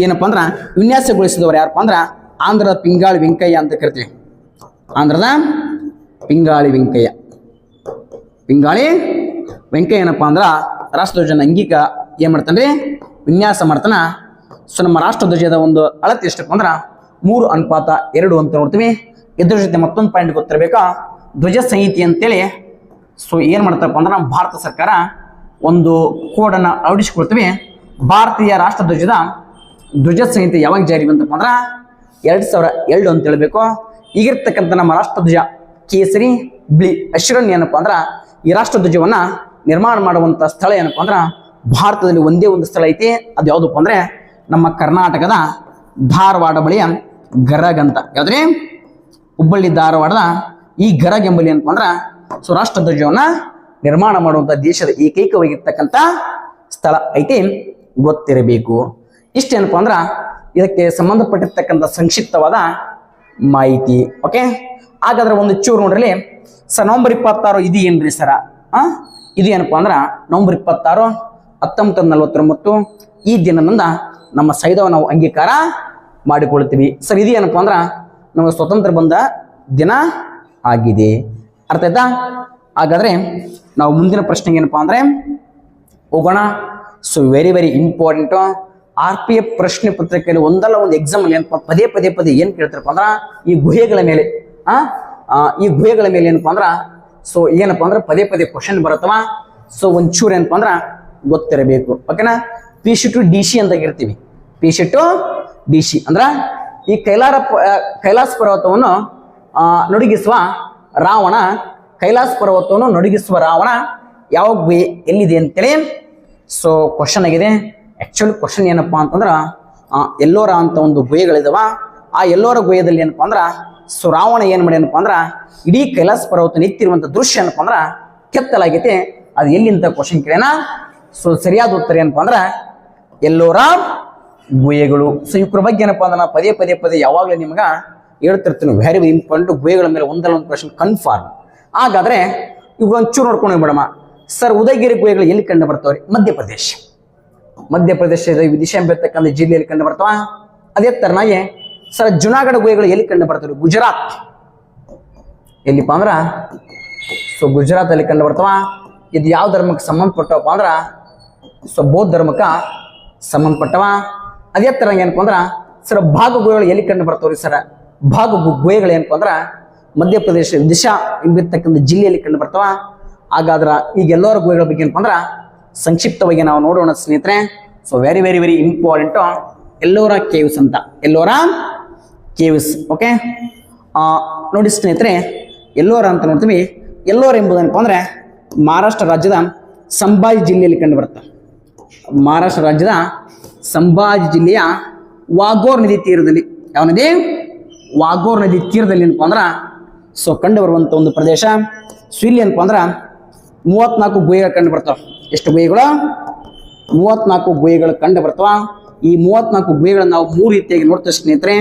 [SPEAKER 1] ಏನಪ್ಪಾ ಅಂದ್ರ ವಿನ್ಯಾಸಗೊಳಿಸಿದವರು ಯಾರಪ್ಪ ಅಂದ್ರ ಆಂಧ್ರದ ಪಿಂಗಾಳಿ ವೆಂಕಯ್ಯ ಅಂತ ಕರಿತೀವಿ. ಆಂಧ್ರದ ಪಿಂಗಾಳಿ ವೆಂಕಯ್ಯ. ಪಿಂಗಾಳಿ ವೆಂಕಯ್ಯ ಏನಪ್ಪಾ ಅಂದ್ರ ರಾಷ್ಟ್ರ ಧ್ವಜನ ಅಂಗೀಕ ಏನ್ ಮಾಡ್ತಾನ್ರಿ? ವಿನ್ಯಾಸ ಮಾಡ್ತಾನ. ಸೊ ನಮ್ಮ ರಾಷ್ಟ್ರ ಧ್ವಜದ ಒಂದು ಅಳತೆ ಎಷ್ಟಪ್ಪ ಅಂದ್ರ 3:2 ಅಂತ ನೋಡ್ತೀವಿ. ಇದ್ರ ಜೊತೆ ಮತ್ತೊಂದು ಪಾಯಿಂಟ್ ಗೊತ್ತಿರಬೇಕಾ, ಧ್ವಜ ಸಂಹಿತೆ ಅಂತೇಳಿ. ಸೊ ಏನ್ ಮಾಡ್ತಾರಪ್ಪ ಅಂದ್ರ ನಮ್ಮ ಭಾರತ ಸರ್ಕಾರ ಒಂದು ಕೋಡನ್ನ ಅಳವಡಿಸಿಕೊಳ್ತೀವಿ. ಭಾರತೀಯ ರಾಷ್ಟ್ರ ಧ್ವಜದ ಧ್ವಜ ಸಂಹಿತೆ ಯಾವಾಗ ಜಾರಿ ಬಂತಪ್ಪ ಅಂದ್ರ 2002 ಅಂತ ಹೇಳ್ಬೇಕು. ಈಗಿರ್ತಕ್ಕಂಥ ನಮ್ಮ ರಾಷ್ಟ್ರ ಧ್ವಜ ಕೇಸರಿ, ಬಿಳಿ, ಹಸಿರನ್ ಏನಪ್ಪಾ ಅಂದ್ರ ಈ ರಾಷ್ಟ್ರ ಧ್ವಜವನ್ನ ನಿರ್ಮಾಣ ಮಾಡುವಂತ ಸ್ಥಳ ಏನಪ್ಪಾ ಅಂದ್ರ ಭಾರತದಲ್ಲಿ ಒಂದೇ ಒಂದು ಸ್ಥಳ ಐತಿ. ಅದು ಯಾವ್ದಪ್ಪ ಅಂದ್ರೆ ನಮ್ಮ ಕರ್ನಾಟಕದ ಧಾರವಾಡ ಬಳಿಯ ಗರಗ್ ಅಂತ. ಯಾವ್ದ್ರಿ? ಹುಬ್ಬಳ್ಳಿ ಧಾರವಾಡದ ಈ ಗರಗ್ ಎಂಬಲ್ಲಿ ಏನಪ್ಪಾ ಅಂದ್ರ ಸೊ ರಾಷ್ಟ್ರ ಧ್ವಜವನ್ನ ನಿರ್ಮಾಣ ಮಾಡುವಂತ ದೇಶದ ಏಕೈಕವಾಗಿರ್ತಕ್ಕಂಥ ಸ್ಥಳ ಐತಿ, ಗೊತ್ತಿರಬೇಕು. ಇಷ್ಟೇನಪ್ಪಾ ಅಂದ್ರ ಇದಕ್ಕೆ ಸಂಬಂಧಪಟ್ಟಿರ್ತಕ್ಕಂಥ ಸಂಕ್ಷಿಪ್ತವಾದ ಮಾಹಿತಿ. ಓಕೆ, ಹಾಗಾದ್ರೆ ಒಂದು ಚೂರು ನೋಡ್ರಿ ಸರ್. ನವೆಂಬರ್ 26 ಇದು ಏನ್ರಿ ಸರ? ಇದು ಏನಪ್ಪಾ ಅಂದ್ರ ನವೆಂಬರ್ 26, 1949 ಈ ದಿನದಿಂದ ನಮ್ಮ ಸಂವಿಧಾನ ನಾವು ಅಂಗೀಕಾರ ಮಾಡಿಕೊಳ್ತೀವಿ. ಸರ್ ಇದು ಏನಪ್ಪಾ ಅಂದ್ರ ನಮಗೆ ಸ್ವತಂತ್ರ ಬಂದ ದಿನ ಆಗಿದೆ. ಅರ್ಥ ಆಯ್ತಾ? ಹಾಗಾದ್ರೆ ನಾವು ಮುಂದಿನ ಪ್ರಶ್ನೆಗೆ ಏನಪ್ಪಾ ಅಂದ್ರೆ ಹೋಗೋಣ. So very very important. RPF ಪ್ರಶ್ನೆ ಪತ್ರಿಕೆಯಲ್ಲಿ ಒಂದಲ್ಲ ಒಂದು ಎಕ್ಸಾಮ್ ಅಲ್ಲಿ ಏನಪ್ಪಾ ಪದೇ ಏನ್ ಕೇಳ್ತಾರಪ್ಪ ಅಂದ್ರ ಈ ಗುಹೆಗಳ ಮೇಲೆ ಈ ಗುಹೆಗಳ ಮೇಲೆ ಏನಪ್ಪಾ ಅಂದ್ರ ಸೊ ಏನಪ್ಪಾ ಅಂದ್ರ ಪದೇ ಕ್ವಶನ್ ಬರುತ್ತವ. ಸೊ ಒಂಚೂರು ಏನಪ್ಪಾ ಅಂದ್ರ ಗೊತ್ತಿರಬೇಕು. ಓಕೆನಾ? PC to DC ಅಂತ ಇರ್ತೀವಿ. PC to DC ಅಂದ್ರ ಈ ಕೈಲಾಸ ಪರ್ವತವನ್ನು ನಡುಗಿಸುವ ರಾವಣ, ಕೈಲಾಸ ಪರ್ವತವನ್ನು ನಡುಗಿಸುವ ರಾವಣ ಯಾವ ಗುಹೆ ಎಲ್ಲಿದೆ ಅಂತೇಳಿ ಸೊ ಕ್ವಶನ್ ಆಗಿದೆ. ಆಕ್ಚುಲಿ ಕ್ವಶನ್ ಏನಪ್ಪಾ ಅಂತಂದ್ರ ಎಲ್ಲೋರ ಅಂತ ಒಂದು ಗುಹೆಗಳಿದಾವ. ಆ ಎಲ್ಲೋರ ಗುಹೆಯಲ್ಲಿ ಏನಪ್ಪಾ ಅಂದ್ರ ಸೊ ರಾವಣ ಏನ್ ಮಾಡಿ ಏನಪ್ಪಾ ಅಂದ್ರ ಇಡೀ ಕೈಲಾಸ ಪರ್ವತ ನಿಂತಿರುವಂತ ದೃಶ್ಯ ಏನಪ್ಪಾ ಅಂದ್ರ ಕೆತ್ತಲಾಗೈತೆ. ಅದು ಎಲ್ಲಿಂತ ಕ್ವಶನ್ ಕೇಳೋಣ. ಸೊ ಸರಿಯಾದ ಉತ್ತರ ಏನಪ್ಪಾ ಅಂದ್ರ ಎಲ್ಲೋರ ಗುಹೆಗಳು. ಸೊ ಇವ್ರ ಬಗ್ಗೆ ಏನಪ್ಪಾ ಅಂದ್ರೆ ಪದೇ ಯಾವಾಗಲೂ ನಿಮ್ಗ ಹೇಳ್ತಿರ್ತೀನಿ. Very very important. ಗುಹೆಗಳ ಮೇಲೆ ಒಂದಲ್ಲ ಒಂದು ಕ್ವಶನ್ ಕನ್ಫರ್ಮ್. ಹಾಗಾದ್ರೆ ಇವಾಗ ಒಂಚೂರು ನೋಡ್ಕೊಂಡು ಹೋಗ್ಬೇಡಮ್ಮ. ಸರ್ ಉದಯಗಿರಿ ಗುಹೆಗಳು ಎಲ್ಲಿ ಕಂಡು ಬರ್ತಾವ್ರಿ? ಮಧ್ಯಪ್ರದೇಶದ ವಿದಿಶಾ ಬೆರ್ತಕ್ಕಂಥ ಜಿಲ್ಲೆಯಲ್ಲಿ ಕಂಡು ಬರ್ತಾವ. ಅದೇ ತರನಾಗಿ ಸರ್ ಜುನಾಗಢ ಗುಹೆಗಳು ಎಲ್ಲಿ ಕಂಡು ಬರ್ತಾವ್ರಿ? ಗುಜರಾತ್. ಎಲ್ಲಿಪ್ಪ ಅಂದ್ರ ಸೊ ಗುಜರಾತ್ ಅಲ್ಲಿ ಕಂಡು ಬರ್ತಾವ. ಇದು ಯಾವ ಧರ್ಮಕ್ಕೆ ಸಂಬಂಧಪಟ್ಟವಪ್ಪ ಅಂದ್ರ ಸೊ ಬೌದ್ಧ ಧರ್ಮಕ್ಕ ಸಂಬಂಧಪಟ್ಟವ. ಅದೇ ತರ ಏನಪ್ಪ ಅಂದ್ರ ಸರ್ ಭಾಗ ಗುಹೆಗಳು ಎಲ್ಲಿ ಕಂಡು ಬರ್ತಾವ್ರಿ? ಸರ್ ಭಾಗ ಗುಹೆಗಳು ಏನಪ್ಪ ಅಂದ್ರ ಮಧ್ಯಪ್ರದೇಶ ವಿದಿಶಾ ಎಂಬಿರ್ತಕ್ಕಂಥ ಜಿಲ್ಲೆಯಲ್ಲಿ ಕಂಡು ಬರ್ತಾವ. ಹಾಗಾದ್ರ ಈಗ ಎಲ್ಲರ ಗುಹೆಗಳ ಬಗ್ಗೆ ಏನಪ್ಪ ಅಂದ್ರ ಸಂಕ್ಷಿಪ್ತವಾಗಿ ನಾವು ನೋಡೋಣ ಸ್ನೇಹಿತರೆ. So very important. Ellora caves ಅಂತ, ಎಲ್ಲೋರ ಕೇವ್ಸ್. ಓಕೆ, ನೋಡಿ ಸ್ನೇಹಿತರೆ, ಎಲ್ಲೋರ ಅಂತ ನೋಡ್ತೀವಿ. ಎಲ್ಲೋರ ಎಂಬುದೇನಪ್ಪ ಅಂದ್ರೆ ಮಹಾರಾಷ್ಟ್ರ ರಾಜ್ಯದ ಸಂಭಾಜಿ ಜಿಲ್ಲೆಯಲ್ಲಿ ಕಂಡು ಬರುತ್ತೆ. ಮಹಾರಾಷ್ಟ್ರ ರಾಜ್ಯದ ಸಂಭಾಜಿ ಜಿಲ್ಲೆಯ ವಾಘೋರ್ ನದಿ ತೀರದಲ್ಲಿ. ಯಾವ ನದಿ? ವಾಘೋರ್ ನದಿ ತೀರದಲ್ಲಿ ಏನಪ್ಪ ಅಂದ್ರೆ ಸೊ ಕಂಡು ಬರುವಂಥ ಒಂದು ಪ್ರದೇಶ. ಸೊ ಇಲ್ಲಿ ಏನಪ್ಪ ಅಂದ್ರೆ 34 ಗುಹೆಗಳು ಕಂಡು ಬರ್ತಾವ. ಎಷ್ಟು ಗುಹೆಗಳು? 34 ಗುಹೆಗಳು ಕಂಡು ಬರ್ತಾವ. ಈ 34 ಗುಹೆಗಳನ್ನ ನಾವು 3 ರೀತಿಯಾಗಿ ನೋಡ್ತೇವೆ ಸ್ನೇಹಿತರೆ.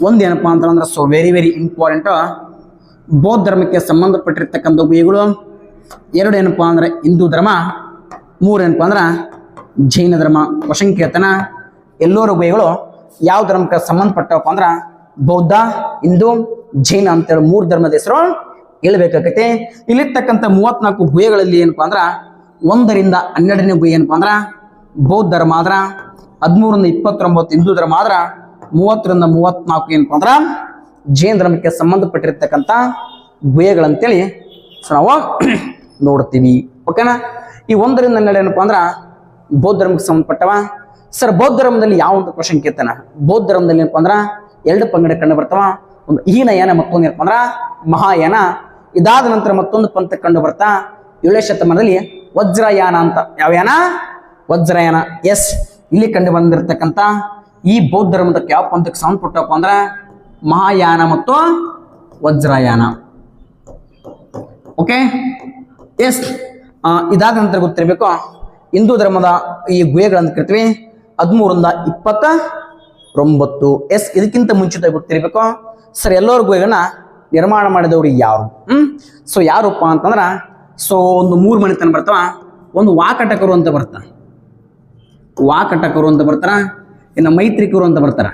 [SPEAKER 1] ಒಂದು ಏನಪ್ಪಾ ಅಂತಂದ್ರೆ ಸೊ ವೆರಿ ಇಂಪಾರ್ಟೆಂಟ್ ಬೌದ್ಧ ಧರ್ಮಕ್ಕೆ ಸಂಬಂಧಪಟ್ಟಿರ್ತಕ್ಕಂಥ ಗುಹೆಗಳು. 2 ಏನಪ್ಪಾ ಅಂದ್ರೆ ಹಿಂದೂ ಧರ್ಮ. 3 ಏನಪ್ಪಾ ಅಂದ್ರೆ ಜೈನ ಧರ್ಮ. ಕ್ವಶನ್ ಕೇಳ್ತಾನ, ಎಲ್ಲರೂ ಗುಹೆಗಳು ಯಾವ ಧರ್ಮಕ್ಕೆ ಸಂಬಂಧಪಟ್ಟವಪ್ಪ ಅಂದ್ರೆ ಬೌದ್ಧ, ಹಿಂದೂ, ಜೈನ ಅಂತೇಳಿ 3 ಧರ್ಮದ ಹೆಸರು ಹೇಳ್ಬೇಕಾಗತ್ತೆ. ಇಲ್ಲಿರ್ತಕ್ಕಂಥ 34 ಗುಹೆಗಳಲ್ಲಿ ಏನಪ್ಪಾ ಅಂದ್ರ 1ರಿಂದ 12ನೇ ಗುಹೆ ಏನಪ್ಪಾ ಅಂದ್ರ ಬೌದ್ಧ ಧರ್ಮ ಆದ್ರ, 13ರಿಂದ 29 ಹಿಂದೂ ಧರ್ಮ ಆದ್ರ, 30ರಿಂದ 34 ಏನಪ್ಪಾ ಅಂದ್ರ ಜೈನ ಧರ್ಮಕ್ಕೆ ಸಂಬಂಧಪಟ್ಟಿರ್ತಕ್ಕಂಥ ಗುಹೆಗಳಂತೇಳಿ ಸೊ ನಾವು ನೋಡ್ತೀವಿ. ಓಕೆನಾ? ಈ 1ರಿಂದ 12 ಏನಪ್ಪಾ ಅಂದ್ರ ಬೌದ್ಧ ಧರ್ಮಕ್ಕೆ ಸಂಬಂಧಪಟ್ಟವ. ಸರ್ ಬೌದ್ಧ ಧರ್ಮದಲ್ಲಿ ಯಾವ ಒಂದು ಕ್ವಶನ್ ಕೇಳ್ತಾನ? ಬೌದ್ಧ ಧರ್ಮದಲ್ಲಿ ಏನಪ್ಪಾ ಅಂದ್ರ 2 ಪಂಗಡ ಕಂಡು ಬರ್ತಾವ. ಒಂದು ಹೀನಯಾನ, ಮತ್ತೊಂದು ಏನಪ್ಪಾ ಅಂದ್ರ ಮಹಾಯಾನ. ಇದಾದ ನಂತರ ಮತ್ತೊಂದು ಪಂಥ ಕಂಡು ಬರ್ತಾ 7ನೇ ಶತಮಾನದಲ್ಲಿ ವಜ್ರಯಾನ ಅಂತ. ಯಾವ ಯಾನ? ವಜ್ರಯಾನ. ಎಸ್, ಇಲ್ಲಿ ಕಂಡು ಬಂದಿರತಕ್ಕಂಥ ಈ ಬೌದ್ಧ ಧರ್ಮದಕ್ಕೆ ಯಾವ ಪಂಥಕ್ಕೆ ಸಂಬಂಧಪಟ್ಟಪ್ಪ ಅಂದ್ರ ಮಹಾಯಾನ ಮತ್ತು ವಜ್ರಯಾನ. Okay, S. ಇದಾದ ನಂತರ ಗೊತ್ತಿರಬೇಕು ಹಿಂದೂ ಧರ್ಮದ ಈ ಗುಹೆಗಳಂತ ಕರಿತೀವಿ 13ರಿಂದ 29. ಎಸ್, ಇದಕ್ಕಿಂತ ಮುಂಚಿತ ಗೊತ್ತಿರಬೇಕು ಸರ್ ಎಲ್ಲರ ಗುಹೆಗಳನ್ನ ನಿರ್ಮಾಣ ಮಾಡಿದವರು ಯಾರು? ಸೊ ಯಾರಪ್ಪ ಅಂತಂದ್ರ ಸೊ ಒಂದು 3 ಮನೆತನ ಬರ್ತಾವ. ಒಂದು ವಾಕಟಕರು ಅಂತ ಬರ್ತಾರ, ವಾಕಟಕರು ಅಂತ ಬರ್ತಾರ. ಇನ್ನು ಮೈತ್ರಿಕರು ಅಂತ ಬರ್ತಾರ.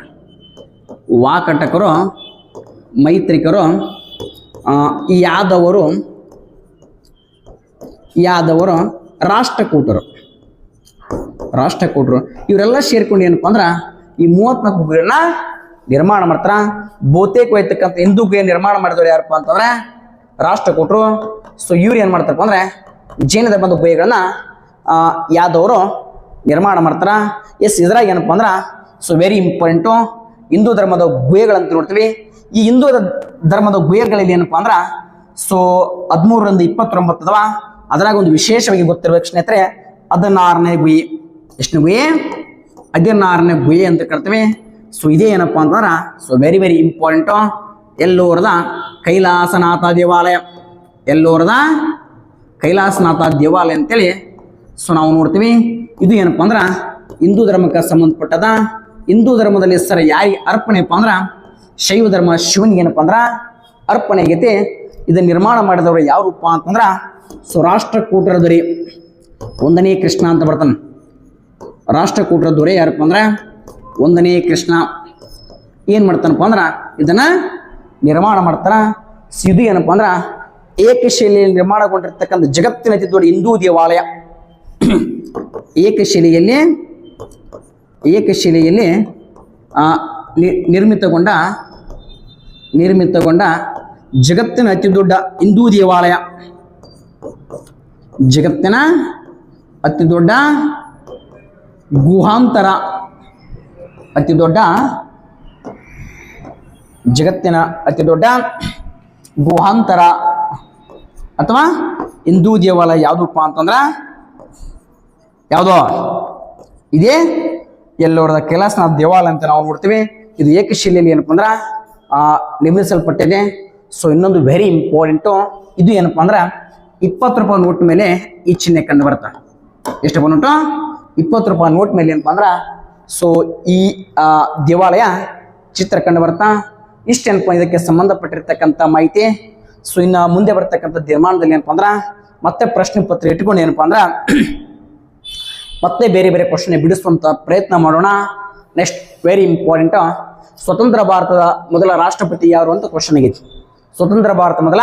[SPEAKER 1] ವಾಕಟಕರು, ಮೈತ್ರಿಕರು, ಯಾದವರು, ರಾಷ್ಟ್ರಕೂಟರು. ಇವರೆಲ್ಲ ಸೇರ್ಕೊಂಡು ಏನಪ್ಪಾ ಅಂದ್ರ ಈ 34 ಗುಹೆಗಳನ್ನ ನಿರ್ಮಾಣ ಮಾಡ್ತಾರ. ಬಹುತೇಕವಾಗಿರ್ತಕ್ಕಂಥ ಹಿಂದೂ ಗುಹೆ ನಿರ್ಮಾಣ ಮಾಡಿದವರು ಯಾರಪ್ಪ ಅಂತಂದ್ರೆ ರಾಷ್ಟ್ರಕೂಟರು. ಸೊ ಇವ್ರು ಏನ್ ಮಾಡ್ತಾರಪ್ಪ ಅಂದ್ರೆ ಜೈನ ಧರ್ಮದ ಗುಹೆಗಳನ್ನ ಯಾದವರು ನಿರ್ಮಾಣ ಮಾಡ್ತಾರ. ಎಸ್, ಇದ್ರಾಗ ಏನಪ್ಪಾ ಅಂದ್ರ ಸೊ ವೆರಿ ಇಂಪಾರ್ಟೆಂಟು ಹಿಂದೂ ಧರ್ಮದ ಗುಹೆಗಳಂತ ನೋಡ್ತೀವಿ. ಈ ಹಿಂದೂ ಧರ್ಮದ ಗುಹೆಗಳಲ್ಲಿ ಏನಪ್ಪಾ ಅಂದ್ರ ಸೊ 13ರಿಂದ 29 ಅದಾವ. ಅದ್ರಾಗ ಒಂದು ವಿಶೇಷವಾಗಿ ಗೊತ್ತಿರ್ಬೇಕು ಸ್ನೇಹಿತರೆ, 16ನೇ ಗುಹೆ. ಎಷ್ಟು ಗುಹೆ? 16ನೇ ಗುಹೆ ಅಂತ ಕರಿತೀವಿ. ಸೊ ಇದೇ ಏನಪ್ಪಾ ಅಂತಂದ್ರ ಸೊ ವೆರಿ ಇಂಪಾರ್ಟೆಂಟು ಎಲ್ಲೋರದ ಕೈಲಾಸನಾಥ ದೇವಾಲಯ. ಎಲ್ಲೋರದ ಕೈಲಾಸನಾಥ ದೇವಾಲಯ ಅಂತೇಳಿ ಸೊ ನಾವು ನೋಡ್ತೀವಿ. ಇದು ಏನಪ್ಪಾ ಅಂದ್ರ ಹಿಂದೂ ಧರ್ಮಕ್ಕೆ ಸಂಬಂಧಪಟ್ಟದ. ಹಿಂದೂ ಧರ್ಮದಲ್ಲಿ ಸರ್ ಯಾರಿಗೆ ಅರ್ಪಣೆಪ್ಪ ಅಂದ್ರ ಶೈವ ಧರ್ಮ ಶಿವನಿಗೆ ಏನಪ್ಪಾ ಅಂದ್ರ ಅರ್ಪಣೆ ಆಗೈತಿ. ಇದನ್ನ ನಿರ್ಮಾಣ ಮಾಡಿದವರು ಯಾವ ರೂಪ ಅಂತಂದ್ರ ಸೊ ರಾಷ್ಟ್ರಕೂಟರ ದೊರೆ 1ನೇ ಕೃಷ್ಣ ಅಂತ ಬರ್ತಾನ. ರಾಷ್ಟ್ರಕೂಟರ ದೊರೆ ಯಾರಪ್ಪ ಅಂದ್ರ 1ನೇ ಕೃಷ್ಣ. ಏನ್ ಮಾಡ್ತಾನಪ್ಪ ಅಂದ್ರ ಇದನ್ನ ನಿರ್ಮಾಣ ಮಾಡ್ತಾರ. ಇದು ಏನಪ್ಪಾ ಅಂದ್ರ ಏಕಶೈಲಿಯಲ್ಲಿ ನಿರ್ಮಾಣಗೊಂಡಿರ್ತಕ್ಕಂಥ ಜಗತ್ತಿನ ಅತಿ ದೊಡ್ಡ ಹಿಂದೂ ದೇವಾಲಯ. ಏಕಶೈಲಿಯಲ್ಲಿ ನಿರ್ಮಿತಗೊಂಡ ಜಗತ್ತಿನ ಅತಿ ದೊಡ್ಡ ಹಿಂದೂ ದೇವಾಲಯ. ಜಗತ್ತಿನ ಅತಿ ದೊಡ್ಡ ಗುಹಾಂತರ, ಜಗತ್ತಿನ ಅತಿ ದೊಡ್ಡ ಗುಹಾಂತರ ಅಥವಾ ಹಿಂದೂ ದೇವಾಲಯ ಯಾವುದಪ್ಪ ಅಂತಂದ್ರ ಯಾವುದೋ ಇದೇ ಎಲ್ಲೋರದ ಕೈಲಾಸನಾಥ ದೇವಾಲಯ ಅಂತ ನಾವು ನೋಡ್ತೀವಿ. ಇದು ಏಕಶಿಲೆಯಲ್ಲಿ ಏನಪ್ಪ ಅಂದ್ರ ನಿರ್ಮಿಸಲ್ಪಟ್ಟಿದೆ. ಸೊ ಇನ್ನೊಂದು ವೆರಿ ಇಂಪಾರ್ಟೆಂಟು, ಇದು ಏನಪ್ಪಾ ಅಂದ್ರ 20 ರೂಪಾಯಿ ನೋಟ್ ಮೇಲೆ ಈ ಚಿಹ್ನೆ ಕಂಡು ಬರುತ್ತೆ. ಎಷ್ಟಪ್ಪ ನೋಟು? 20 ರೂಪಾಯಿ ನೋಟ್ ಮೇಲೆ ಏನಪ್ಪಾ ಅಂದ್ರ ಸೊ ಈ ದೇವಾಲಯ ಚಿತ್ರ ಕಂಡು ಬರ್ತಾ. ಇಷ್ಟೇನಪ್ಪ ಇದಕ್ಕೆ ಸಂಬಂಧಪಟ್ಟಿರ್ತಕ್ಕಂಥ ಮಾಹಿತಿ. ಸೊ ಇನ್ನು ಮುಂದೆ ಬರ್ತಕ್ಕಂಥ ನಿರ್ಮಾಣದಲ್ಲಿ ಏನಪ್ಪಾ ಅಂದ್ರ ಮತ್ತೆ ಪ್ರಶ್ನೆ ಪತ್ರ ಇಟ್ಕೊಂಡು ಏನಪ್ಪಾ ಅಂದ್ರ ಮತ್ತೆ ಬೇರೆ ಕ್ವಶನ್ ಬಿಡಿಸುವಂತ ಪ್ರಯತ್ನ ಮಾಡೋಣ. ನೆಕ್ಸ್ಟ್ ವೆರಿ ಇಂಪಾರ್ಟೆಂಟ್, ಸ್ವತಂತ್ರ ಭಾರತದ ಮೊದಲ ರಾಷ್ಟ್ರಪತಿ ಯಾರು ಅಂತ ಕ್ವಶನ್ ಆಗೈತಿ. ಸ್ವತಂತ್ರ ಭಾರತ ಮೊದಲ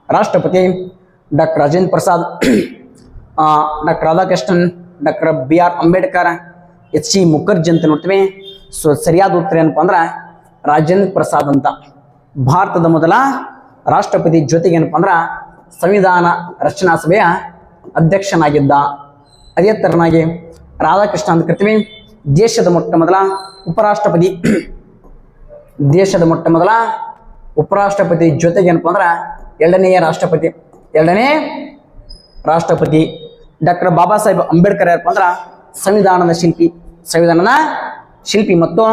[SPEAKER 1] ರಾಷ್ಟ್ರಪತಿ doctor Rajendra Prasad, doctor Radhakrishnan, doctor BR Ambedkar, HC Mukherjee ಅಂತ ನೋಡ್ತೀವಿ. ಸೊ ಸರಿಯಾದ ಉತ್ತರ ಏನಪ್ಪಾ ಅಂದ್ರ ರಾಜೇಂದ್ರ ಪ್ರಸಾದ್ ಅಂತ. ಭಾರತದ ಮೊದಲ ರಾಷ್ಟ್ರಪತಿ ಜೊತೆಗೆ ಏನಪ್ಪಾ ಅಂದ್ರ ಸಂವಿಧಾನ ರಚನಾ ಸಭೆಯ ಅಧ್ಯಕ್ಷನಾಗಿದ್ದ. ಅದೇ ತರನಾಗಿ ರಾಧಾಕೃಷ್ಣ ಅಂತ ಕರಿತೀವಿ. ದೇಶದ ಮೊಟ್ಟ ಮೊದಲ ಉಪರಾಷ್ಟ್ರಪತಿ ಜೊತೆಗೆ ಏನಪ್ಪಾ ಅಂದ್ರ ಎರಡನೇ ರಾಷ್ಟ್ರಪತಿ ಡಾಕ್ಟರ್ ಬಾಬಾ ಸಾಹೇಬ್ ಅಂಬೇಡ್ಕರ್ ಯಾರಪ್ಪ ಅಂದ್ರ ಸಂವಿಧಾನದ ಶಿಲ್ಪಿ ಮತ್ತು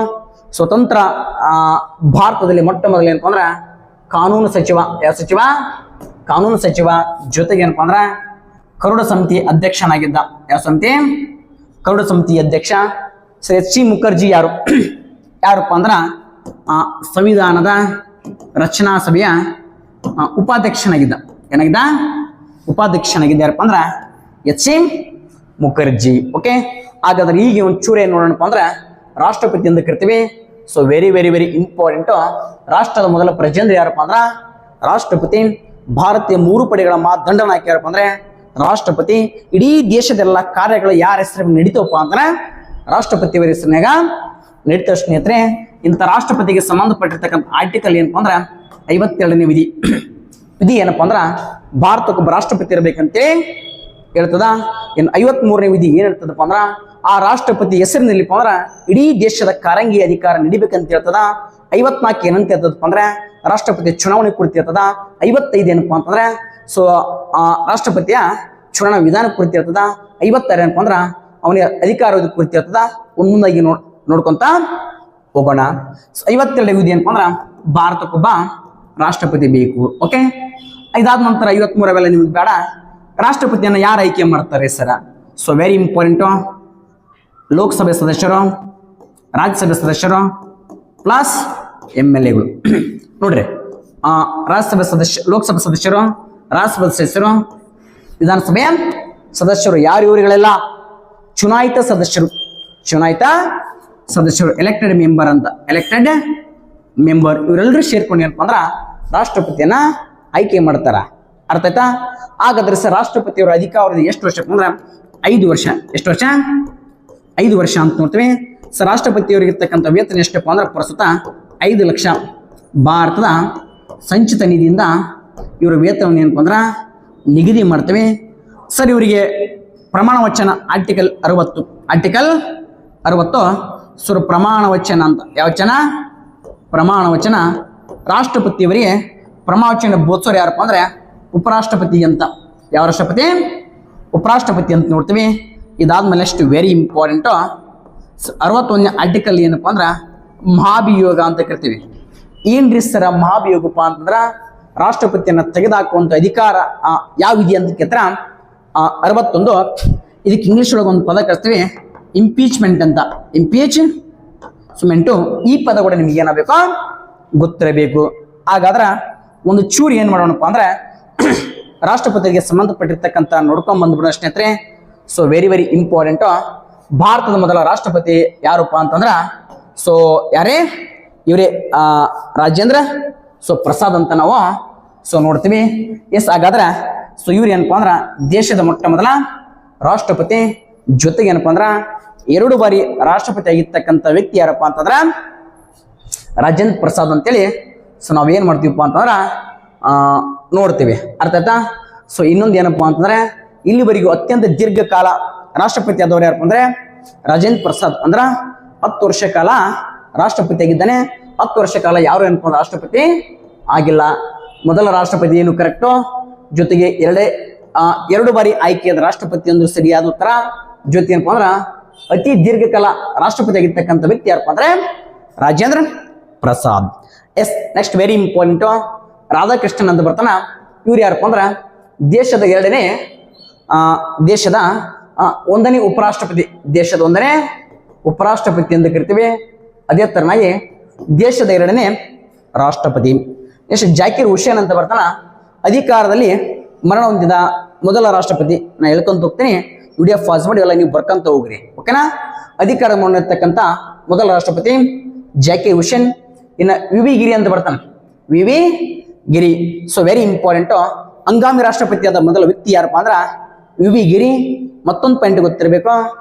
[SPEAKER 1] ಸ್ವತಂತ್ರ ಭಾರತದಲ್ಲಿ ಮೊಟ್ಟ ಮೊದಲು ಏನಪ್ಪ ಅಂದ್ರೆ ಕಾನೂನು ಸಚಿವ. ಯಾವ ಸಚಿವ? ಕಾನೂನು ಸಚಿವ. ಜೊತೆಗೆ ಏನಪ್ಪ ಅಂದ್ರೆ ಕರಡು ಸಮಿತಿ ಅಧ್ಯಕ್ಷನಾಗಿದ್ದ. ಯಾವ ಸಮಿತಿ? ಕರಡು ಸಮಿತಿ ಅಧ್ಯಕ್ಷ. ಸರ್ ಎಚ್ ಸಿ ಮುಖರ್ಜಿ ಯಾರಪ್ಪ ಅಂದ್ರೆ ಸಂವಿಧಾನದ ರಚನಾ ಸಭೆಯ ಉಪಾಧ್ಯಕ್ಷನಾಗಿದ್ದ. ಏನಾಗಿದ್ದ? ಉಪಾಧ್ಯಕ್ಷನಾಗಿದ್ದ. ಯಾರಪ್ಪ ಅಂದ್ರೆ ಎಚ್ ಸಿ ಮುಖರ್ಜಿ. ಓಕೆ, ಹಾಗಾದ್ರೆ ಈಗ ಒಂಚೂರು ಏನು ನೋಡೋಣಪ್ಪ ಅಂದ್ರೆ ರಾಷ್ಟ್ರಪತಿ ಅಂತ ಕರಿತೀವಿ. So very very very important. ರಾಷ್ಟ್ರದ ಮೊದಲ ಪ್ರಜೆಂದ್ರ ಯಾರಪ್ಪ ಅಂದ್ರೆ ರಾಷ್ಟ್ರಪತಿ. ಭಾರತೀಯ 3 ಪಡೆಗಳ ಮಾನದಂಡ ನಾಯಕ ಯಾರಪ್ಪ ಅಂದ್ರೆ ರಾಷ್ಟ್ರಪತಿ. ಇಡೀ ದೇಶದೆಲ್ಲ ಕಾರ್ಯಗಳು ಯಾರ ಹೆಸರು ನಡೀತವಪ್ಪ ಅಂದ್ರೆ ರಾಷ್ಟ್ರಪತಿಯವರ ಹೆಸರಿನಾಗ ನಡೀತಾವ ಸ್ನೇಹಿತರೆ. ಇಂಥ ರಾಷ್ಟ್ರಪತಿಗೆ ಸಂಬಂಧಪಟ್ಟಿರ್ತಕ್ಕಂಥ ಆರ್ಟಿಕಲ್ ಏನಪ್ಪ ಅಂದ್ರೆ 52ನೇ ವಿಧಿ ಏನಪ್ಪ ಅಂದ್ರೆ ಭಾರತಕ್ಕೊಬ್ಬ ರಾಷ್ಟ್ರಪತಿ ಇರಬೇಕಂತೇಳಿ ಹೇಳ್ತದ. ಇನ್ನು 53ನೇ ವಿಧಿ ಏನ್ ಹೇಳ್ತದಪ್ಪ ಅಂದ್ರ ಆ ರಾಷ್ಟ್ರಪತಿ ಹೆಸರಿನಲ್ಲಿಪ್ಪ ಅಂದ್ರ ಇಡೀ ದೇಶದ ಕಾರಂಗಿ ಅಧಿಕಾರ ನಡಿಬೇಕಂತ ಹೇಳ್ತದ. 54 ಏನಂತ ಹೇಳ್ತದಪ್ಪ ಅಂದ್ರೆ ರಾಷ್ಟ್ರಪತಿ ಚುನಾವಣೆ ಕುರಿತು ಹೇಳ್ತದ. 55 ಏನಪ್ಪ ಅಂತಂದ್ರೆ ಸೊ ರಾಷ್ಟ್ರಪತಿಯ ಚುನಾವಣಾ ವಿಧಾನ ಕುರಿತು ಹೇಳ್ತದ. 56 ಏನಪ್ಪ ಅಂದ್ರ ಅವನಿಗೆ ಅಧಿಕಾರದ ಕುರಿತು ಹೇಳ್ತದ. ಮುಂದಾಗಿ ನೋಡ್ಕೊಂತ ಹೋಗೋಣ. 52ನೇ ವಿಧಿ ಏನಪ್ಪ ಅಂದ್ರ ಭಾರತಕ್ಕೊಬ್ಬ ರಾಷ್ಟ್ರಪತಿ ಬೇಕು. ಓಕೆ, ಇದಾದ ನಂತರ 53 ಅವೆಲ್ಲ ನಿಮ್ಗೆ ಬೇಡ. ರಾಷ್ಟ್ರಪತಿಯನ್ನು ಯಾರು ಆಯ್ಕೆ ಮಾಡ್ತಾರೆ ಸರ? So very important. ಲೋಕಸಭೆ ಸದಸ್ಯರು, ರಾಜ್ಯಸಭೆ ಸದಸ್ಯರು ಪ್ಲಸ್ MLAಗಳು. ನೋಡ್ರಿ, ರಾಜ್ಯಸಭೆ ಸದಸ್ಯ, ಲೋಕಸಭೆ ಸದಸ್ಯರು, ರಾಜ್ಯಸಭೆ ಸದಸ್ಯರು, ವಿಧಾನಸಭೆಯ ಸದಸ್ಯರು. ಯಾರು ಇವರುಗಳೆಲ್ಲ? ಚುನಾಯಿತ ಸದಸ್ಯರು. ಚುನಾಯಿತ ಸದಸ್ಯರು, ಎಲೆಕ್ಟೆಡ್ ಮೆಂಬರ್ ಅಂತ. ಎಲೆಕ್ಟೆಡ್ ಮೆಂಬರ್ ಇವರೆಲ್ಲರೂ ಸೇರ್ಕೊಂಡು ಏನಪ್ಪ ಅಂದ್ರ ರಾಷ್ಟ್ರಪತಿಯನ್ನ ಆಯ್ಕೆ ಮಾಡ್ತಾರ. ಅರ್ಥ ಆಯ್ತಾ? ಹಾಗಾದ್ರೆ ಸರ್ ರಾಷ್ಟ್ರಪತಿಯವರ ಅಧಿಕಾರದ ಎಷ್ಟು ವರ್ಷ ಅಂದ್ರೆ 5 ವರ್ಷ. ಎಷ್ಟು ವರ್ಷ? 5 ವರ್ಷ ಅಂತ ನೋಡ್ತೀವಿ. ಸರ್ ರಾಷ್ಟ್ರಪತಿಯವರಿಗೆ ಇರ್ತಕ್ಕಂಥ ವೇತನ ಎಷ್ಟಪ್ಪ ಅಂದ್ರೆ ಪ್ರಸ್ತುತ 5 ಲಕ್ಷ. ಭಾರತದ ಸಂಚಿತ ನಿಧಿಯಿಂದ ಇವರ ವೇತನವನ್ನು ಏನಪ್ಪ ಅಂದ್ರೆ ನಿಗದಿ ಮಾಡ್ತೇವೆ. ಸರ್ ಇವರಿಗೆ ಪ್ರಮಾಣ ವಚನ ಆರ್ಟಿಕಲ್ 60. ಆರ್ಟಿಕಲ್ 60 ಸರ್ ಪ್ರಮಾಣ ವಚನ ಅಂತ. ಯಾವ ವಚನ? ಪ್ರಮಾಣ ವಚನ. ರಾಷ್ಟ್ರಪತಿಯವರಿಗೆ ಪ್ರಮಾಣ ವಚನ ಬೋಧಿಸೋರು ಯಾರಪ್ಪ ಅಂದ್ರೆ ಉಪರಾಷ್ಟ್ರಪತಿ ಅಂತ. ಯಾವ ರಾಷ್ಟ್ರಪತಿ? ಉಪರಾಷ್ಟ್ರಪತಿ ಅಂತ ನೋಡ್ತೀವಿ. ಇದಾದ್ಮೇಲೆ ಎಷ್ಟು ವೆರಿ ಇಂಪಾರ್ಟೆಂಟು 61ನೇ ಆರ್ಟಿಕಲ್ ಏನಪ್ಪ ಅಂದ್ರೆ ಮಹಾಭಿಯೋಗ ಅಂತ ಕರಿತೀವಿ. ಏನ್ರಿ ಸರ ಮಹಾಭಿಯೋಗಪ್ಪ ಅಂತಂದ್ರ ರಾಷ್ಟ್ರಪತಿಯನ್ನ ತೆಗೆದುಹಾಕುವಂತ ಅಧಿಕಾರ ಯಾವ ವಿಧಿ ಅಂತ ಕೇಳ್ತಾರ 61. ಇದಕ್ಕೆ ಇಂಗ್ಲಿಷ್ ಒಳಗೆ ಒಂದು ಪದ ಕರಿತೀವಿ ಇಂಪೀಚ್ಮೆಂಟ್ ಅಂತ. ಇಂಪೀಚ್ಮೆಂಟು. ಈ ಪದ ಕೂಡ ನಿಮ್ಗೆ ಏನಾಗಬೇಕು? ಗೊತ್ತಿರಬೇಕು. ಹಾಗಾದ್ರೆ ಒಂದು ಚೂರು ಏನ್ ಮಾಡೋಣಪ್ಪ ಅಂದ್ರೆ ರಾಷ್ಟ್ರಪತಿಗೆ ಸಂಬಂಧಪಟ್ಟಿರ್ತಕ್ಕಂಥ ನೋಡ್ಕೊಂಡ್ ಬಂದ್ಬಿಡೋಣ ಸ್ನೇಹಿತರೆ. So very very important. ಭಾರತದ ಮೊದಲ ರಾಷ್ಟ್ರಪತಿ ಯಾರಪ್ಪ ಅಂತಂದ್ರ ಸೊ ಯಾರೇ ಇವರೇ ರಾಜೇಂದ್ರ ಪ್ರಸಾದ್ ಅಂತ ನಾವು ಸೊ ನೋಡ್ತೀವಿ. ಎಸ್, ಹಾಗಾದ್ರೆ ಸೊ ಇವ್ರು ಏನಪ್ಪ ಅಂದ್ರ ದೇಶದ ಮೊಟ್ಟ ಮೊದಲ ರಾಷ್ಟ್ರಪತಿ. ಜೊತೆಗೆ ಏನಪ್ಪ ಅಂದ್ರ 2 ಬಾರಿ ರಾಷ್ಟ್ರಪತಿ ಆಗಿರ್ತಕ್ಕಂಥ ವ್ಯಕ್ತಿ ಯಾರಪ್ಪ ಅಂತಂದ್ರ ರಾಜೇಂದ್ರ ಪ್ರಸಾದ್ ಅಂತೇಳಿ ಸೊ ನಾವೇನ್ ಮಾಡ್ತೀವಪ್ಪ ಅಂತಂದ್ರ ನೋಡ್ತೀವಿ. ಅರ್ಥ ಆಯ್ತಾ? ಸೊ ಇನ್ನೊಂದು ಏನಪ್ಪ ಅಂತಂದ್ರೆ ಇಲ್ಲಿವರೆಗೂ ಅತ್ಯಂತ ದೀರ್ಘಕಾಲ ರಾಷ್ಟ್ರಪತಿ ಆದವ್ರು ಯಾರಪ್ಪ ಅಂದ್ರೆ ರಾಜೇಂದ್ರ ಪ್ರಸಾದ್ ಅಂದ್ರ 10 ವರ್ಷ ಕಾಲ ರಾಷ್ಟ್ರಪತಿ ಆಗಿದ್ದಾನೆ. 10 ವರ್ಷ ಕಾಲ ಯಾರು ಏನಪ್ಪ ರಾಷ್ಟ್ರಪತಿ ಆಗಿಲ್ಲ. ಮೊದಲ ರಾಷ್ಟ್ರಪತಿ ಏನು ಕರೆಕ್ಟು. ಜೊತೆಗೆ 2 ಬಾರಿ ಆಯ್ಕೆಯಾದ ರಾಷ್ಟ್ರಪತಿ ಒಂದು ಸರಿಯಾದ ಉತ್ತರ. ಜೊತೆ ಏನಪ್ಪ ಅಂದ್ರ ಅತಿ ದೀರ್ಘಕಾಲ ರಾಷ್ಟ್ರಪತಿ ಆಗಿರ್ತಕ್ಕಂಥ ವ್ಯಕ್ತಿ ಯಾರಪ್ಪ ಅಂದ್ರೆ Rajendra Prasad. Yes, next very important Radhakrishnan ಅಂತ ಬರ್ತಾನ. ಇವ್ರು ಯಾರಪ್ಪ ಅಂದ್ರ ದೇಶದ 2ನೇ ದೇಶದ 1ನೇ ಉಪರಾಷ್ಟ್ರಪತಿ. ದೇಶದ 1ನೇ ಉಪರಾಷ್ಟ್ರಪತಿ ಅಂತ ಕರಿತೀವಿ. ಅದೇ ತರನಾಗಿ ದೇಶದ 2ನೇ ರಾಷ್ಟ್ರಪತಿ. ನೆಕ್ಸ್ಟ್ ಜಾಕಿರ್ ಹುಸೇನ್ ಅಂತ ಬರ್ತಾನ. ಅಧಿಕಾರದಲ್ಲಿ ಮರಣ ಹೊಂದಿದ ಮೊದಲ ರಾಷ್ಟ್ರಪತಿ. ನಾ ಹೇಳ್ಕೊಂತ ಹೋಗ್ತೀನಿ, ವಿಡಿಯೋ ಪಾಸ್ ಮಾಡಿ ಎಲ್ಲ ನೀವು ಬರ್ಕಂತ ಹೋಗ್ರಿ. ಓಕೆನಾ? ಅಧಿಕಾರ ಮಾಡಿರ್ತಕ್ಕಂಥ ಮೊದಲ ರಾಷ್ಟ್ರಪತಿ ಜಾಕಿರ್ ಹುಸೇನ್. ಇನ್ನು ವಿ ಗಿರಿ ಅಂತ ಬರ್ತಾನೆ. V Giri. So very important. ಹಂಗಾಮಿ ರಾಷ್ಟ್ರಪತಿಯಾದ ಮೊದಲ ವ್ಯಕ್ತಿ ಯಾರಪ್ಪ ಅಂದ್ರ ವಿ ಗಿರಿ. ಮತ್ತೊಂದು ಪಾಯಿಂಟ್ ಗೊತ್ತಿರಬೇಕು,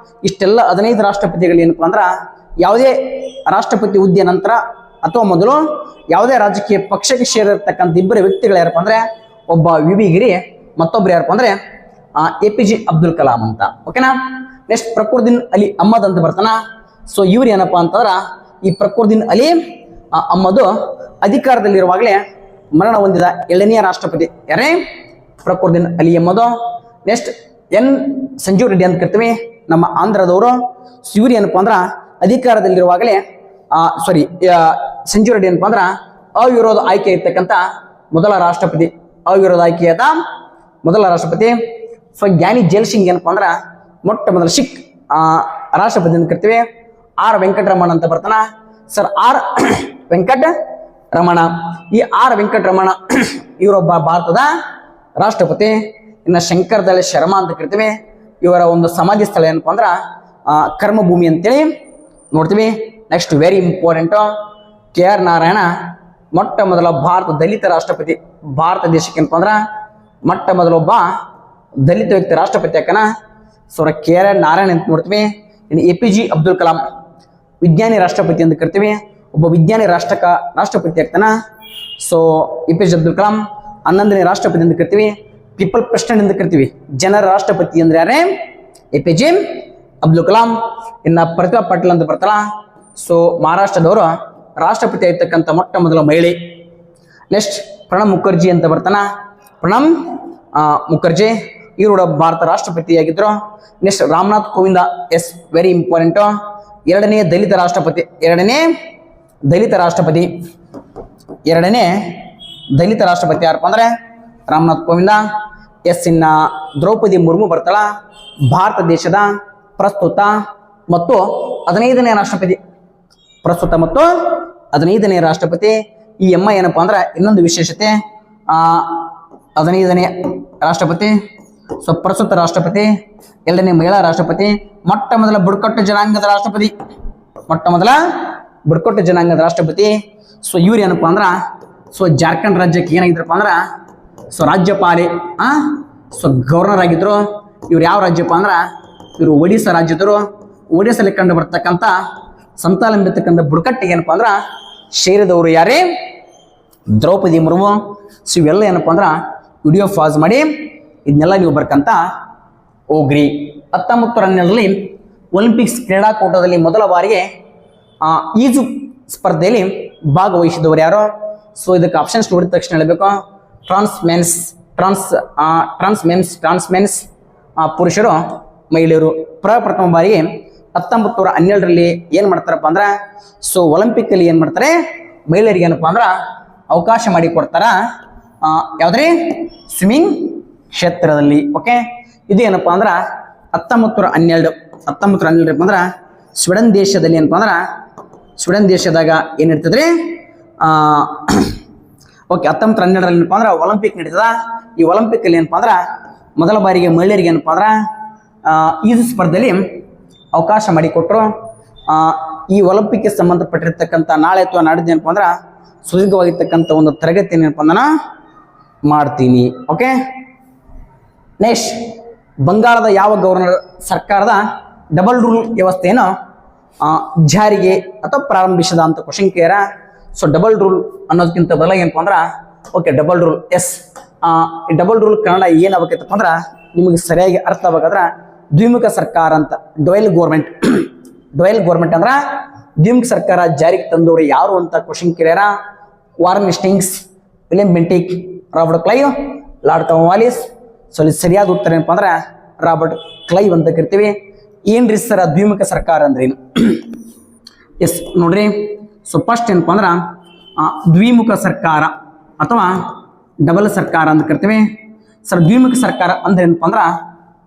[SPEAKER 1] ಇಷ್ಟೆಲ್ಲ 15 ರಾಷ್ಟ್ರಪತಿಗಳು ಏನಪ್ಪ ಅಂದ್ರ ಯಾವುದೇ ರಾಷ್ಟ್ರಪತಿ ಹುದ್ದೆ ನಂತರ ಅಥವಾ ಮೊದಲು ಯಾವುದೇ ರಾಜಕೀಯ ಪಕ್ಷಕ್ಕೆ ಸೇರಿರ್ತಕ್ಕಂಥ 2 ವ್ಯಕ್ತಿಗಳು ಯಾರಪ್ಪ ಅಂದ್ರೆ ಒಬ್ಬ ವಿ ಗಿರಿ, ಮತ್ತೊಬ್ರು ಯಾರಪ್ಪ ಅಂದ್ರೆ APJ ಅಬ್ದುಲ್ ಕಲಾಂ ಅಂತ. ಓಕೆನಾ? ನೆಕ್ಸ್ಟ್ ಫಕ್ರುದ್ದೀನ್ ಅಲಿ ಅಹ್ಮದ್ ಅಂತ ಬರ್ತಾನ. ಸೊ ಇವ್ರು ಏನಪ್ಪಾ ಅಂತಂದ್ರ ಈ ಫಕ್ರುದ್ದೀನ್ ಅಲಿ ಅಹ್ಮದ್ ಅಧಿಕಾರದಲ್ಲಿರುವಾಗಲೇ ಮರಣ ಹೊಂದಿದ 2ನೇ ರಾಷ್ಟ್ರಪತಿ. ಯಾರೇ? ಫಕ್ರುದ್ದೀನ್ ಅಲಿ ಅಹ್ಮದ್. ನೆಕ್ಸ್ಟ್ ಎನ್ ಸಂಜೀವ್ ರೆಡ್ಡಿ ಅಂತ ಕರಿತೀವಿ, ನಮ್ಮ ಆಂಧ್ರದವರು. ಇವ್ರು ಏನಪ್ಪಾ ಅಂದ್ರ ಅಧಿಕಾರದಲ್ಲಿರುವಾಗಲೇ ಸೆಂಚುರಿ ಏನಪ್ಪಾ ಅಂದ್ರ ಅವಿರೋಧ ಆಯ್ಕೆ ಇರ್ತಕ್ಕಂಥ ಮೊದಲ ರಾಷ್ಟ್ರಪತಿ, ಅವಿರೋಧ ಆಯ್ಕೆಯಾದ ಮೊದಲ ರಾಷ್ಟ್ರಪತಿ. ಸೊ ಜ್ಞಾನಿ ಜೈಲ್ ಸಿಂಗ್ ಏನಪ್ಪಾ ಅಂದ್ರ ಮೊಟ್ಟ ಮೊದಲ ಸಿಖ್ ರಾಷ್ಟ್ರಪತಿ ಅಂತ ಕರಿತೀವಿ. ಆರ್ ವೆಂಕಟರಮಣ ಅಂತ ಬರ್ತಾನ. Sir R Venkataraman. ಈ ಆರ್ ವೆಂಕಟರಮಣ ಇವರೊಬ್ಬ ಭಾರತದ ರಾಷ್ಟ್ರಪತಿ. ಇನ್ನು ಶಂಕರ್ ದಯಾಳ್ ಶರ್ಮಾ ಅಂತ ಕರಿತೀವಿ. ಇವರ ಒಂದು ಸಮಾಧಿ ಸ್ಥಳ ಏನಪ್ಪಾ ಅಂದ್ರ ಕರ್ಮಭೂಮಿ ಅಂತೇಳಿ ನೋಡ್ತೀವಿ. Next very important, KR Narayana ಮೊಟ್ಟ ಮೊದಲ ಭಾರತ ದಲಿತ ರಾಷ್ಟ್ರಪತಿ. ಭಾರತ ದೇಶಕ್ಕೆ ಏನಪ್ಪಾ ಅಂದ್ರ ಮೊಟ್ಟ ಮೊದಲ ಒಬ್ಬ ದಲಿತ ವ್ಯಕ್ತಿ ರಾಷ್ಟ್ರಪತಿ ಯಾಕನ. ಸೊ KR ನಾರಾಯಣ ಅಂತ ನೋಡ್ತೀವಿ. ಇನ್ನು APJ ಅಬ್ದುಲ್ ಕಲಾಂ ವಿಜ್ಞಾನಿ ರಾಷ್ಟ್ರಪತಿ ಅಂತ ಕರಿತೀವಿ. ಒಬ್ಬ ವಿಜ್ಞಾನಿ ರಾಷ್ಟ್ರಪತಿ ಆಗ್ತಾನ. ಸೊ APJ ಅಬ್ದುಲ್ ಕಲಾಂ 11ನೇ ರಾಷ್ಟ್ರಪತಿ ಅಂತ ಕರಿತೀವಿ. ಪೀಪಲ್ ಪ್ರೆಸಿಡೆಂಟ್ ಅಂತ ಕರಿತೀವಿ. ಜನರ ರಾಷ್ಟ್ರಪತಿ ಅಂದ್ರೆ ಯಾರೇ? APJ ಅಬ್ದುಲ್ ಕಲಾಂ. ಇನ್ನ ಪ್ರತಿಭಾ ಪಾಟೀಲ್ ಅಂತ ಬರ್ತಾಳ. ಸೊ ಮಹಾರಾಷ್ಟ್ರದವರು ರಾಷ್ಟ್ರಪತಿ ಆಗಿರ್ತಕ್ಕಂಥ ಮೊಟ್ಟ ಮೊದಲ ಮಹಿಳೆ. ನೆಕ್ಸ್ಟ್ ಪ್ರಣಬ್ ಮುಖರ್ಜಿ ಅಂತ ಬರ್ತಾನ. ಪ್ರಣಬ್ ಮುಖರ್ಜಿ ಇವರು ಭಾರತ ರಾಷ್ಟ್ರಪತಿಯಾಗಿದ್ರು. Next Ramnath Kovind, yes very important, ಎರಡನೇ ದಲಿತ ರಾಷ್ಟ್ರಪತಿ. ಎರಡನೇ ದಲಿತ ರಾಷ್ಟ್ರಪತಿ ಯಾರಪ್ಪ ಅಂದ್ರೆ ರಾಮನಾಥ್ ಕೋವಿಂದ. ಎಸ್ ಇನ್ನ ದ್ರೌಪದಿ ಮುರ್ಮು ಬರ್ತಾಳ, ಭಾರತ ದೇಶದ ಪ್ರಸ್ತುತ ಮತ್ತು 15ನೇ ರಾಷ್ಟ್ರಪತಿ. ಈ ಎಮ್ಮ ಏನಪ್ಪಾ ಅಂದ್ರೆ ಇನ್ನೊಂದು ವಿಶೇಷತೆ, 15ನೇ ರಾಷ್ಟ್ರಪತಿ. ಸೊ ಪ್ರಸ್ತುತ ರಾಷ್ಟ್ರಪತಿ, ಎರಡನೇ ಮಹಿಳಾ ರಾಷ್ಟ್ರಪತಿ, ಮೊಟ್ಟ ಮೊದಲ ಬುಡಕಟ್ಟು ಜನಾಂಗದ ರಾಷ್ಟ್ರಪತಿ. ಸೊ ಇವ್ರು ಏನಪ್ಪಾ ಅಂದ್ರ ಸೊ ಜಾರ್ಖಂಡ್ ರಾಜ್ಯಕ್ಕೆ ಏನಾಗಿದ್ರಪ್ಪ ಅಂದ್ರ ಸೊ ರಾಜ್ಯಪಾಲೆ, ಸೊ ಗವರ್ನರ್ ಆಗಿದ್ರು. ಇವ್ರು ಯಾವ ರಾಜ್ಯಪ್ಪ ಅಂದ್ರ ಇವರು ಒಡಿಶಾ ರಾಜ್ಯದವರು. ಒಡಿಶಾದಲ್ಲಿ ಕಂಡು ಬರ್ತಕ್ಕಂಥ ಸಂತಾಲಂಬಿರ್ತಕ್ಕಂಥ ಬುಡಕಟ್ಟಿಗೆ ಏನಪ್ಪಾ ಅಂದ್ರ ಸೇರಿದವರು ಯಾರೇ? ದ್ರೌಪದಿ ಮುರ್ಮು. ಸೊ ಇವೆಲ್ಲ ಏನಪ್ಪಾ ಅಂದ್ರ ವಿಡಿಯೋ ಪಾಸ್ ಮಾಡಿ ಇದನ್ನೆಲ್ಲ ನೀವು ಬರ್ಕಂತ ಹೋಗ್ರಿ. 1912ರಲ್ಲಿ ಒಲಿಂಪಿಕ್ಸ್ ಕ್ರೀಡಾಕೂಟದಲ್ಲಿ ಮೊದಲ ಬಾರಿಗೆ ಈಜು ಸ್ಪರ್ಧೆಯಲ್ಲಿ ಭಾಗವಹಿಸಿದವರು ಯಾರು? ಸೊ ಇದಕ್ಕೆ ಆಪ್ಷನ್ಸ್ ನೋಡಿದ ತಕ್ಷಣ ಹೇಳಬೇಕು. ಟ್ರಾನ್ಸ್ಮೆನ್ಸ್ ಪುರುಷರು, ಮಹಿಳೆಯರು. ಪ್ರಥಮ ಬಾರಿಗೆ 1912ರಲ್ಲಿ ಏನ್ ಮಾಡ್ತಾರಪ್ಪ ಅಂದ್ರ ಸೊ ಒಲಿಂಪಿಕ್ ಅಲ್ಲಿ ಏನ್ ಮಾಡ್ತಾರೆ, ಮಹಿಳೆಯರಿಗೆ ಏನಪ್ಪಾ ಅಂದ್ರ ಅವಕಾಶ ಮಾಡಿ ಕೊಡ್ತಾರ. ಯಾವ್ದ್ರಿ? ಸ್ವಿಮ್ಮಿಂಗ್ ಕ್ಷೇತ್ರದಲ್ಲಿ. ಓಕೆ, ಇದು ಏನಪ್ಪಾ ಅಂದ್ರ 1912 ಅಂದ್ರ ಸ್ವೀಡನ್ ದೇಶದಲ್ಲಿ ಏನಪ್ಪಾ ಅಂದ್ರ ಸ್ವೀಡನ್ ದೇಶದಾಗ ಏನ್ ಇರ್ತದ್ರಿ? ಓಕೆ, 1912ರಲ್ಲಿ ಏನಪ್ಪಾ ಅಂದ್ರ ಒಲಿಂಪಿಕ್ ನಡೀತದ. ಈ ಒಲಿಂಪಿಕ್ ಅಲ್ಲಿ ಏನಪ್ಪಾ ಅಂದ್ರ ಮೊದಲ ಬಾರಿಗೆ ಮಹಿಳೆಯರಿಗೆ ಏನಪ್ಪಾ ಅಂದ್ರ ಈಜು ಸ್ಪರ್ಧೆಯಲ್ಲಿ ಅವಕಾಶ ಮಾಡಿಕೊಟ್ರು. ಈ ಒಲಿಂಪಿಕ್ಗೆ ಸಂಬಂಧಪಟ್ಟಿರ್ತಕ್ಕಂಥ ನಾಳೆ ಅಥವಾ ನಾಡಿದ್ದು ಏನಪ್ಪಾ ಅಂದ್ರ ಸುದೀರ್ಘವಾಗಿರ್ತಕ್ಕಂಥ ಒಂದು ತರಗತಿ ಏನಪ್ಪಾ ಅಂದ್ರ ಮಾಡ್ತೀನಿ. ಓಕೆ, ನೆಕ್ಸ್ಟ್ ಬಂಗಾಳದ ಯಾವ ಗವರ್ನರ್ ಸರ್ಕಾರದ ಡಬಲ್ ರೂಲ್ ವ್ಯವಸ್ಥೆಯನ್ನು ಜಾರಿಗೆ ಅಥವಾ ಪ್ರಾರಂಭಿಸಿದ ಅಂತ ಕ್ವಶನ್ ಕೇರ. ಸೊ ಡಬಲ್ ರೂಲ್ ಅನ್ನೋದಕ್ಕಿಂತ ಬದಲಾಗಿ ಏನಪ್ಪಾ ಅಂದ್ರ okay double rule. Yes, double rule Kannada ಏನಾಗಬೇಕಪ್ಪ ಅಂದ್ರ ನಿಮಗೆ ಸರಿಯಾಗಿ ಅರ್ಥ ಆಗ್ಬೇಕಾದ್ರ ದ್ವಿಮುಖ ಸರ್ಕಾರ ಅಂತ. ಡೊಯಲ್ ಗೌರ್ಮೆಂಟ್ ಅಂದ್ರ ದ್ವಿಮುಖ ಸರ್ಕಾರ ಜಾರಿಗೆ ತಂದವರು ಯಾರು ಅಂತ ಕ್ವಶನ್ ಕೇಳ್ಯಾರ. Warren Hastings, William Bentinck, Robert Clive, Lord Cornwallis. So ಇಲ್ಲಿ ಸರಿಯಾದ ಉತ್ತರ ಏನಪ್ಪಾ ಅಂದ್ರ ರಾಬರ್ಟ್ ಕ್ಲೈವ್ ಅಂತ ಕರಿತೀವಿ. ಏನ್ರಿ ಸರ್ ದ್ವಿಮುಖ ಸರ್ಕಾರ ಅಂದ್ರೇನು? ಎಸ್ ನೋಡ್ರಿ, ಸೊ ಫಸ್ಟ್ ಏನಪ್ಪಾ ಅಂದ್ರ ದ್ವಿಮುಖ ಸರ್ಕಾರ ಅಥವಾ ಡಬಲ್ ಸರ್ಕಾರ ಅಂತ ಕರಿತೀವಿ. ಸರ್ ದ್ವಿಮುಖ ಸರ್ಕಾರ ಅಂದ್ರೆ ಏನಪ್ಪಾ ಅಂದ್ರ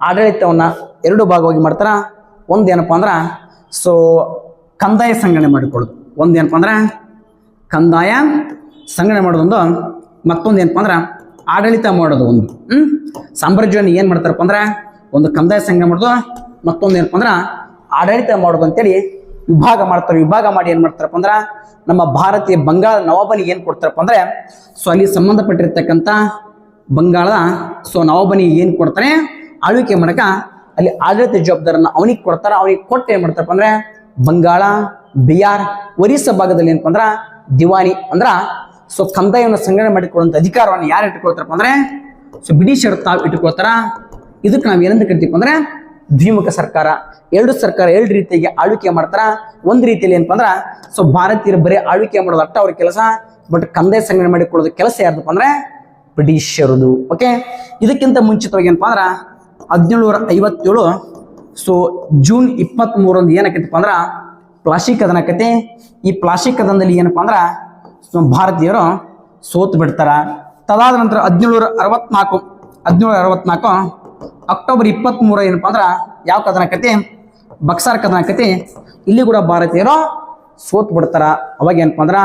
[SPEAKER 1] ಆಡಳಿತವನ್ನ ಎರಡು ಭಾಗವಾಗಿ ಮಾಡ್ತಾರ. ಒಂದೇನಪ್ಪಾ ಅಂದ್ರ ಸೊ ಕಂದಾಯ ಸಂಗ್ರಹಣೆ ಮಾಡಿಕೊಳ್ಳೋದು, ಒಂದೇನಪ್ಪಾ ಅಂದ್ರ ಕಂದಾಯ ಸಂಗ್ರಹಣೆ ಮಾಡೋದೊಂದು, ಮತ್ತೊಂದು ಏನಪ್ಪಾ ಅಂದ್ರ ಆಡಳಿತ ಮಾಡೋದು ಒಂದು. ಸಾಮ್ರಾಜ್ಯವನ್ನು ಏನ್ ಮಾಡ್ತಾರಪ್ಪ ಅಂದ್ರ ಒಂದು ಕಂದಾಯ ಸಂಗ್ರಹಣೆ ಮಾಡೋದು, ಮತ್ತೊಂದು ಏನಪ್ಪಾ ಅಂದ್ರ ಆಡಳಿತ ಮಾಡೋದು ಅಂತೇಳಿ ವಿಭಾಗ ಮಾಡ್ತಾರೆ. ವಿಭಾಗ ಮಾಡಿ ಏನ್ ಮಾಡ್ತಾರಪ್ಪ ಅಂದ್ರ ನಮ್ಮ ಭಾರತೀಯ ಬಂಗಾಳ ನವಾಬನಿಗೆ ಏನ್ ಕೊಡ್ತಾರಪ್ಪ ಅಂದ್ರೆ ಸೊ ಅಲ್ಲಿ ಸಂಬಂಧಪಟ್ಟಿರ್ತಕ್ಕಂಥ ಬಂಗಾಳದ ಸೊ ನವಾಬನಿಗೆ ಏನ್ ಕೊಡ್ತಾರೆ, ಆಳ್ವಿಕೆ ಮಾಡಕ ಅಲ್ಲಿ ಆಡಳಿತ ಜವಾಬ್ದಾರನ್ನ ಅವನಿಗೆ ಕೊಡ್ತಾರ. ಅವನಿಗೆ ಕೊಟ್ಟು ಏನ್ ಮಾಡ್ತಾರಪ್ಪ ಅಂದ್ರೆ ಬಂಗಾಳ, ಬಿಹಾರ್, ಒರಿಸ್ಸಾ ಭಾಗದಲ್ಲಿ ಏನಪ್ಪ ಅಂದ್ರ ದಿವಾನಿ ಅಂದ್ರ ಸೊ ಕಂದಾಯವನ್ನು ಸಂಗ್ರಹಣೆ ಮಾಡಿಕೊಳ್ಳುವಂತ ಅಧಿಕಾರವನ್ನು ಯಾರು ಇಟ್ಟುಕೊಳ್ತಾರಪ್ಪ ಅಂದ್ರೆ ಸೊ ಬ್ರಿಟಿಷರು ತಾವು ಇಟ್ಟುಕೊಳ್ತಾರ. ಇದಕ್ಕೆ ನಾವ್ ಏನಂತ ಕರಿತೀವಿ ಅಂದ್ರೆ ದ್ವಿಮುಖ ಸರ್ಕಾರ. ಎರಡು ಸರ್ಕಾರ ಎರಡು ರೀತಿಯಾಗಿ ಆಳ್ವಿಕೆ ಮಾಡ್ತಾರ. ಒಂದು ರೀತಿಯಲ್ಲಿ ಏನಪ್ಪ ಅಂದ್ರ ಸೊ ಭಾರತೀಯರು ಬರೀ ಆಳ್ವಿಕೆ ಮಾಡೋದು ಅಟ್ಟ ಅವ್ರ ಕೆಲಸ, ಬಟ್ ಕಂದಾಯ ಸಂಗ್ರಹಣೆ ಮಾಡಿಕೊಳ್ಳೋದು ಕೆಲಸ ಯಾರ್ದಪ್ಪ ಅಂದ್ರೆ ಬ್ರಿಟಿಷರದು. ಓಕೆ, ಇದಕ್ಕಿಂತ ಮುಂಚಿತವಾಗಿ ಏನಪ್ಪಾ ಅಂದ್ರ 1757 ಸೊ ಜೂನ್ 23 ಏನಕ್ಕಿತ್ತಪ್ಪ ಅಂದ್ರ ಪ್ಲಾಸ್ಟಿಕ್ ಕದನಕತೆ. ಈ ಪ್ಲಾಸ್ಟಿಕ್ ಕದನದಲ್ಲಿ ಏನಪ್ಪಾ ಅಂದ್ರೆ ಭಾರತೀಯರು ಸೋತು ಬಿಡ್ತಾರ. ತದಾದ ನಂತರ 1764 ಅಕ್ಟೋಬರ್ 23 ಏನಪ್ಪಾ ಅಂದ್ರೆ ಯಾವ ಕದನಕತೆ? ಬಕ್ಸಾರ್ ಕದನಕತೆ. ಇಲ್ಲಿ ಕೂಡ ಭಾರತೀಯರು ಸೋತ್ ಬಿಡ್ತಾರ. ಅವಾಗ ಏನಪ್ಪಾ ಅಂದ್ರೆ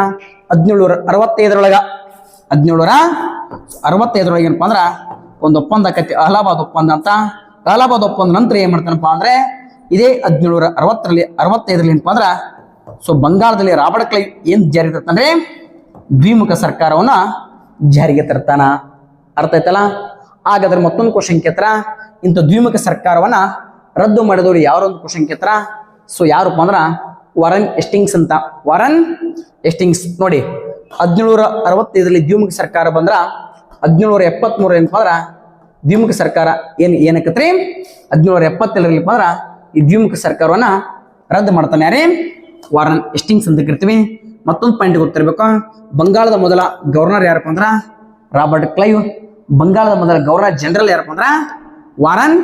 [SPEAKER 1] 1765 ಏನಪ್ಪಾ ಅಂದ್ರೆ ಒಂದು ಒಪ್ಪಂದ ಆಕತಿ, ಅಲಹಾಬಾದ್ ಒಪ್ಪಂದ ಅಂತ. ಅಲಹಾಬಾದ್ ಒಪ್ಪಂದ ನಂತರ ಏನ್ ಮಾಡ್ತಾನಪ್ಪ ಅಂದ್ರೆ ಇದೇ 1765 ಏನಪ್ಪಾ ಅಂದ್ರ ಬಂಗಾಳದಲ್ಲಿ ರಾಬರ್ಟ್ ಕ್ಲೈವ್ ಏನ್ ಜಾರಿಗೆ ತರ್ತಾನೆ? ದ್ವಿಮುಖ ಸರ್ಕಾರವನ್ನ ಜಾರಿಗೆ ತರ್ತಾನ. ಅರ್ಥ ಆಯ್ತಲ್ಲ? ಹಾಗಾದ್ರೆ ಮತ್ತೊಂದು ಕ್ವಶನ್ ಕೇಳ್ತಾರ, ಇಂಥ ದ್ವಿಮುಖ ಸರ್ಕಾರವನ್ನ ರದ್ದು ಮಾಡಿದವರು ಯಾರು ಅಂತ ಕ್ವಶನ್ ಕೇಳ್ತಾರ. ಯಾರಪ್ಪ ಅಂದ್ರ ವಾರನ್ ಹೆಸ್ಟಿಂಗ್ಸ್ ಅಂತ. ವಾರನ್ ಹೆಸ್ಟಿಂಗ್ಸ್ ನೋಡಿ 1765 ದ್ವಿಮುಖ ಸರ್ಕಾರ ಬಂದ್ರ 1773 ಏನಪ್ಪಾ ಅಂದ್ರ ದ್ವಿಮುಖ ಸರ್ಕಾರ ಏನಕ್ಕತ್ರಿ 1772 ಅಂದ್ರ ಈ ದ್ವಿಮುಖ ಸರ್ಕಾರವನ್ನ ರದ್ದು ಮಾಡ್ತಾನೆ. ಯಾರೇ? ವಾರನ್ ಹೆಸ್ಟಿಂಗ್ಸ್ ಅಂತ ಕರಿತೀವಿ. ಮತ್ತೊಂದು ಪಾಯಿಂಟ್ ಗೊತ್ತಿರ್ಬೇಕು, ಬಂಗಾಳದ ಮೊದಲ ಗವರ್ನರ್ ಯಾರಪ್ಪ ಅಂದ್ರ ರಾಬರ್ಟ್ ಕ್ಲೈವ್. ಬಂಗಾಳದ ಮೊದಲ ಗವರ್ನರ್ ಜನರಲ್ ಯಾರಪ್ಪ ಅಂದ್ರ ವಾರನ್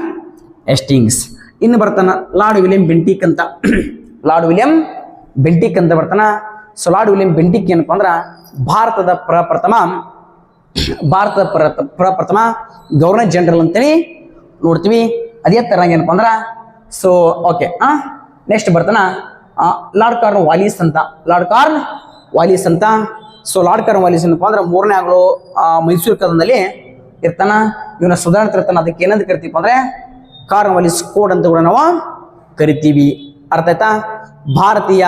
[SPEAKER 1] ಹೆಸ್ಟಿಂಗ್ಸ್. ಇನ್ನು ಬರ್ತಾನ ಲಾರ್ಡ್ ವಿಲಿಯಂ ಬೆಂಟಿಕ್ ಅಂತ. ಲಾರ್ಡ್ ವಿಲಿಯಂ ಬೆಂಟಿಕ್ ಅಂತ ಬರ್ತಾನ. ಲಾರ್ಡ್ ವಿಲಿಯಂ ಬೆಂಟಿಕ್ ಏನಪ್ಪಾ ಅಂದ್ರ ಭಾರತದ ಪ್ರಪ್ರಥಮ ಗವರ್ನರ್ ಜನರಲ್ ಅಂತೇಳಿ ನೋಡ್ತೀವಿ. ಅದೇ ತರ ಏನಪ್ಪಾ ಅಂದ್ರ ಓಕೆ. ನೆಕ್ಸ್ಟ್ ಬರ್ತಾನ ಲಾರ್ಡ್ ಕಾರ್ನ್ ವಾಲಿಸ್ ಅಂತ. ಲಾರ್ಡ್ ಕಾರ್ನ್ ವಾಲಿಸ್ ಅಂತ. ಲಾರ್ಡ್ ಕಾರ್ನ್ ವಾಲಿಸ್ ಏನಪ್ಪಾ ಅಂದ್ರೆ 3ನೇ ಆಗಲು ಮೈಸೂರು ಕದನದಲ್ಲಿ ಇರ್ತಾನ. ಇವನ ಸುಧಾರಣೆ ಇರ್ತಾನ. ಅದಕ್ಕೆ ಏನಂತ ಕರಿತೀವಿ ಅಂದ್ರೆ ಕಾರ್ನ್ ವಾಲಿಸ್ ಕೋಡ್ ಅಂತ ಕೂಡ ನಾವು ಕರಿತೀವಿ. ಅರ್ಥ ಆಯ್ತಾ? ಭಾರತೀಯ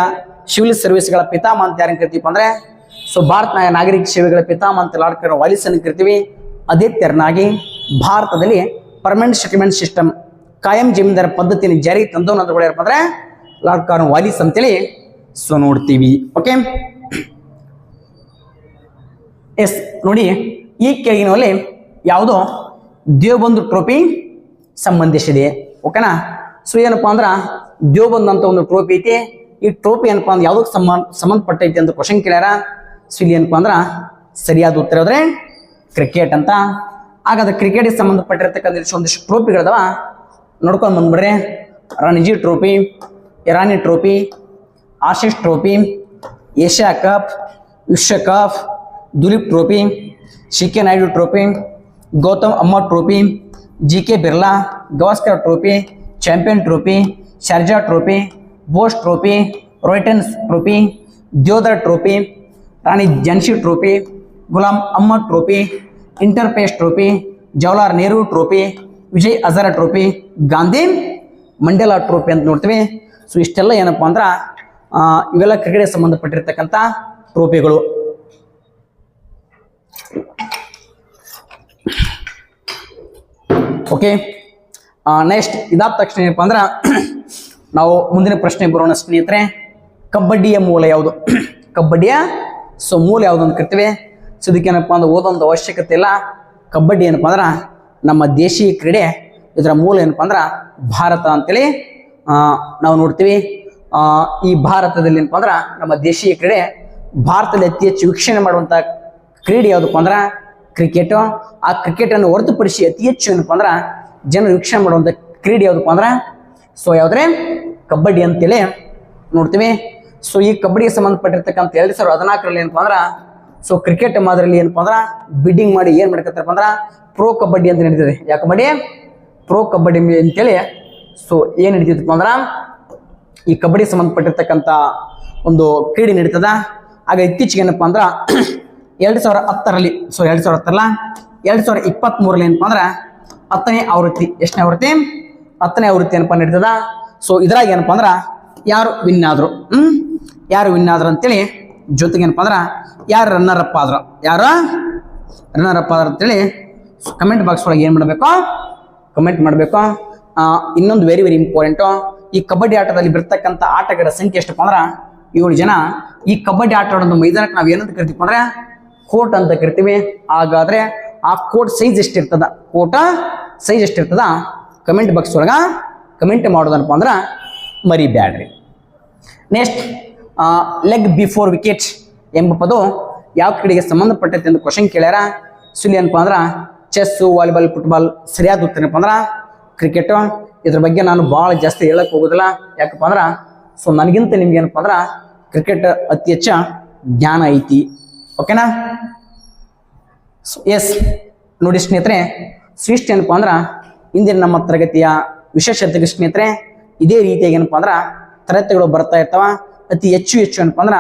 [SPEAKER 1] ಸಿವಿಲ್ ಸರ್ವಿಸ್ಗಳ ಪಿತಾಮಹ ಅಂತ ಯಾರನ್ನ ಕರಿತೀವಿ ಅಂದ್ರೆ ಭಾರತ ನಾಗರಿಕ ಸೇವೆಗಳ ಪಿತಾಮಹ ಅಂತ ಲಾರ್ಡ್ ಕಾರ್ನ್ ವಾಲಿಸ್ ಅನ್ನು ಕರಿತೀವಿ. ಅದೇ ತೆರನಾಗಿ ಭಾರತದಲ್ಲಿ ಪರ್ಮನೆಂಟ್ ಸೆಟಲ್ಮೆಂಟ್ ಸಿಸ್ಟಮ್ ಕಾಯಂ ಜಮೀನ್ದಾರ ಪದ್ಧತಿಯನ್ನು ಜಾರಿಗೆ ತಂದವನಂದ್ರೆ ಯಾರಪ್ಪ ಅಂದ್ರೆ ಲಾರ್ಡ್ ಕಾರ್ನ್ ವಾಲಿಸ್ ಅಂತೇಳಿ ನೋಡ್ತೀವಿ. ಓಕೆ ಎಸ್ ನೋಡಿ, ಈ ಕೆಳಗಿನಲ್ಲಿ ಯಾವುದೋ ದೇವಬಂಧು ಟ್ರೋಫಿ ಸಂಬಂಧಿಸಿದೆ. ಓಕೆನಾ? ಏನಪ್ಪಾ ಅಂದ್ರ ದೇವಬಂಧು ಅಂತ ಒಂದು ಟ್ರೋಫಿ ಐತಿ. ಈ ಟ್ರೋಫಿ ಏನಪ್ಪಾ ಅಂದ್ರೆ ಯಾವ್ದಕ್ಕೆ ಸಂಬಂಧಪಟ್ಟೈತಿ ಅಂತ ಕ್ವಶನ್ ಕೇಳ್ಯಾರ. ಇಲ್ಲಿ ಏನಪ್ಪಾ ಅಂದ್ರ ಸರಿಯಾದ ಉತ್ತರ ಅಂದ್ರೆ ಕ್ರಿಕೆಟ್ ಅಂತ. ಹಾಗಾದ್ರೆ ಕ್ರಿಕೆಟ್ಗೆ ಸಂಬಂಧಪಟ್ಟಿರ್ತಕ್ಕಂಥ ಒಂದಿಷ್ಟು ಟ್ರೋಫಿಗಳದಾವ, ನೋಡ್ಕೊಂಡು ಬಂದ್ಬಿಡ್ರಿ. Ranji trophy, Irani trophy, Ashes trophy, Asia cup, ವಿಶ್ವಕಪ್, Duleep trophy, C K. Naidu trophy, Gautam ಅಮ್ಮ trophy, G K. Birla Gavaskar trophy, champion trophy, Sharjah trophy, Bose trophy, ರಾಯ್ಟನ್ಸ್ trophy, Deodhar trophy, Rani Jhansi trophy, Ghulam Ahmed trophy, ಇಂಟರ್ಪೇಸ್ trophy, Jawaharlal Nehru trophy, Vijay Hazare trophy, Gandhi Mandela trophy ಅಂತ ನೋಡ್ತೀವಿ. ಇಷ್ಟೆಲ್ಲ ಏನಪ್ಪಾ ಅಂದ್ರ ಇವೆಲ್ಲ ಕ್ರಿಕೆಟ್ಗೆ ಸಂಬಂಧಪಟ್ಟಿರ್ತಕ್ಕಂಥ ಟ್ರೋಫಿಗಳು. ಓಕೆ, ನೆಕ್ಸ್ಟ್ ಇದಾದ ತಕ್ಷಣ ಏನಪ್ಪಾ ಅಂದ್ರ ನಾವು ಮುಂದಿನ ಪ್ರಶ್ನೆ ಬರೋಣ ಸ್ನೇಹಿತರೆ. ಕಬಡ್ಡಿಯ ಮೂಲ ಯಾವುದು? ಕಬಡ್ಡಿಯ ಮೂಲ ಯಾವುದು ಅಂತ ಕರಿತೀವಿ. ಇದಕ್ಕೇನಪ್ಪ ಅಂದ್ರೆ ಓದೋಂಥ ಅವಶ್ಯಕತೆ ಇಲ್ಲ. ಕಬಡ್ಡಿ ಏನಪ್ಪಾ ಅಂದ್ರ ನಮ್ಮ ದೇಶೀಯ ಕ್ರೀಡೆ. ಇದರ ಮೂಲ ಏನಪ್ಪಾ ಅಂದ್ರ ಭಾರತ ಅಂತೇಳಿ ನಾವು ನೋಡ್ತೀವಿ. ಈ ಭಾರತದಲ್ಲಿ ಏನಪ್ಪಾ ಅಂದ್ರ ನಮ್ಮ ದೇಶೀಯ ಕ್ರೀಡೆ. ಭಾರತದಲ್ಲಿ ಅತಿ ಹೆಚ್ಚು ವೀಕ್ಷಣೆ ಮಾಡುವಂತ ಕ್ರೀಡೆ ಯಾವುದಪ್ಪ ಅಂದ್ರ ಕ್ರಿಕೆಟ್. ಆ ಕ್ರಿಕೆಟ್ ಅನ್ನು ಹೊರತುಪಡಿಸಿ ಅತಿ ಹೆಚ್ಚು ಏನಪ್ಪಾ ಅಂದ್ರ ಜನರು ವೀಕ್ಷಣೆ ಮಾಡುವಂತ ಕ್ರೀಡೆ ಯಾವುದಪ್ಪ ಅಂದ್ರ ಯಾವ್ದ್ರೆ ಕಬಡ್ಡಿ ಅಂತೇಳಿ ನೋಡ್ತೀವಿ. ಈ ಕಬಡ್ಡಿಗೆ ಸಂಬಂಧಪಟ್ಟಿರ್ತಕ್ಕಂಥ 2014 ಏನಪ್ಪಾ ಅಂದ್ರ ಕ್ರಿಕೆಟ್ ಮಾದರಿಯಲ್ಲಿ ಏನಪ್ಪಾ ಅಂದ್ರ ಬಿಡ್ಡಿಂಗ್ ಮಾಡಿ ಏನ್ ಮಾಡ್ಕತ್ತಾರಪ್ಪ ಅಂದ್ರ ಪ್ರೋ ಕಬಡ್ಡಿ ಅಂತ ನಡೀತದೆ. ಯಾವ ಕಬಡ್ಡಿ? ಪ್ರೋ ಕಬಡ್ಡಿ ಅಂತೇಳಿ ಏನ್ ನಡೀತಿತ್ತಪ್ಪ ಅಂದ್ರ ಈ ಕಬಡ್ಡಿ ಸಂಬಂಧಪಟ್ಟಿರ್ತಕ್ಕಂಥ ಒಂದು ಕ್ರೀಡೆ ನಡೀತದ. ಆಗ ಇತ್ತೀಚೆಗೆ ಏನಪ್ಪಾ ಅಂದ್ರ 2010ರಲ್ಲಿ 2023 ಏನಪ್ಪಾ ಅಂದ್ರ 10ನೇ ಆವೃತ್ತಿ. ಎಷ್ಟನೇ ಆವೃತ್ತಿ? 10ನೇ ಆವೃತ್ತಿ ಏನಪ್ಪಾ ನಡೀತದ. ಇದ್ರಾಗ ಏನಪ್ಪಾ ಅಂದ್ರ ಯಾರು ವಿನ್ ಆದ್ರು ಅಂತೇಳಿ, ಜೊತೆಗೆ ಏನಪ್ಪಾ ಅಂದ್ರ ಯಾರು ರನ್ನರ್ ಅಪ್ ಆದ್ರು ಅಂತೇಳಿ ಕಮೆಂಟ್ ಬಾಕ್ಸ್ ಒಳಗೆ ಏನ್ ಮಾಡ್ಬೇಕು? ಕಮೆಂಟ್ ಮಾಡ್ಬೇಕು. ಇನ್ನೊಂದು ವೆರಿ ವೆರಿ ಇಂಪಾರ್ಟೆಂಟ್, ಈ ಕಬಡ್ಡಿ ಆಟದಲ್ಲಿ ಬರ್ತಕ್ಕಂಥ ಆಟಗಾರರ ಸಂಖ್ಯೆ ಎಷ್ಟಪ್ಪ ಅಂದ್ರ 7 ಜನ. ಈ ಕಬಡ್ಡಿ ಆಟ ಆಡೋದು ಮೈದಾನಕ್ಕೆ ನಾವು ಏನಂತ ಕರಿತೀವಿ ಅಂದ್ರೆ ಕೋರ್ಟ್ ಅಂತ ಕರಿತೀವಿ. ಹಾಗಾದ್ರೆ ಆ ಕೋರ್ಟ್ ಸೈಜ್ ಎಷ್ಟಿರ್ತದ? ಕಮೆಂಟ್ ಬಾಕ್ಸ್ ಒಳಗ ಕಮೆಂಟ್ ಮಾಡೋದನಪ್ಪ ಅಂದ್ರ ಮರಿಬ್ಯಾಡ್ರಿ. ನೆಕ್ಸ್ಟ್ ಲೆಗ್ ಬಿಫೋರ್ ವಿಕೆಟ್ ಎಂಬ ಪದ ಯಾವ ಕ್ರೀಡೆಗೆ ಸಂಬಂಧಪಟ್ಟೈತೆ ಅಂತ ಕ್ವಶನ್ ಕೇಳ್ಯಾರ. ಇಲ್ಲಿ ಏನಪ್ಪಾ ಅಂದ್ರ ಚೆಸ್, ವಾಲಿಬಾಲ್, ಫುಟ್ಬಾಲ್. ಸರಿಯಾದ ಉತ್ತರ ಏನಪ್ಪಾ ಅಂದ್ರ ಕ್ರಿಕೆಟ್. ಇದ್ರ ಬಗ್ಗೆ ನಾನು ಭಾಳ ಜಾಸ್ತಿ ಹೇಳಕ್ ಹೋಗೋದಿಲ್ಲ. ಯಾಕಪ್ಪ ಅಂದ್ರ ಸೊ ನನಗಿಂತ ನಿಮ್ಗೆ ಏನಪ್ಪ ಅಂದ್ರೆ ಕ್ರಿಕೆಟ್ ಅತಿ ಹೆಚ್ಚ ಜ್ಞಾನ ಐತಿ. ಓಕೆನಾ? ಎಸ್ ನೋಡಿ ಸ್ನೇಹಿತರೆ, ಇಷ್ಟ ಏನಪ್ಪ ಅಂದ್ರೆ ಇಂದಿನ ನಮ್ಮ ತರಗತಿಯ ವಿಶೇಷತೆಗೆ ಸ್ನೇಹಿತರೆ ಇದೇ ರೀತಿಯಾಗಿ ಏನಪ್ಪ ಅಂದ್ರೆ ತರಗತಿಗಳು ಬರ್ತಾ ಇರ್ತಾವ. ಅತಿ ಹೆಚ್ಚು ಏನಪ್ಪ ಅಂದ್ರೆ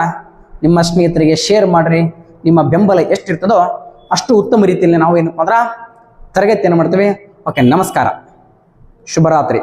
[SPEAKER 1] ನಿಮ್ಮ ಸ್ನೇಹಿತರಿಗೆ ಶೇರ್ ಮಾಡ್ರಿ. ನಿಮ್ಮ ಬೆಂಬಲ ಎಷ್ಟಿರ್ತದೋ ಅಷ್ಟು ಉತ್ತಮ ರೀತಿಯಲ್ಲಿ ನಾವು ಏನಪ್ಪ ಅಂದ್ರೆ ತರಗತಿಯನ್ನು ಮಾಡ್ತೀವಿ. ಓಕೆ, ನಮಸ್ಕಾರ, ಶುಭರಾತ್ರಿ.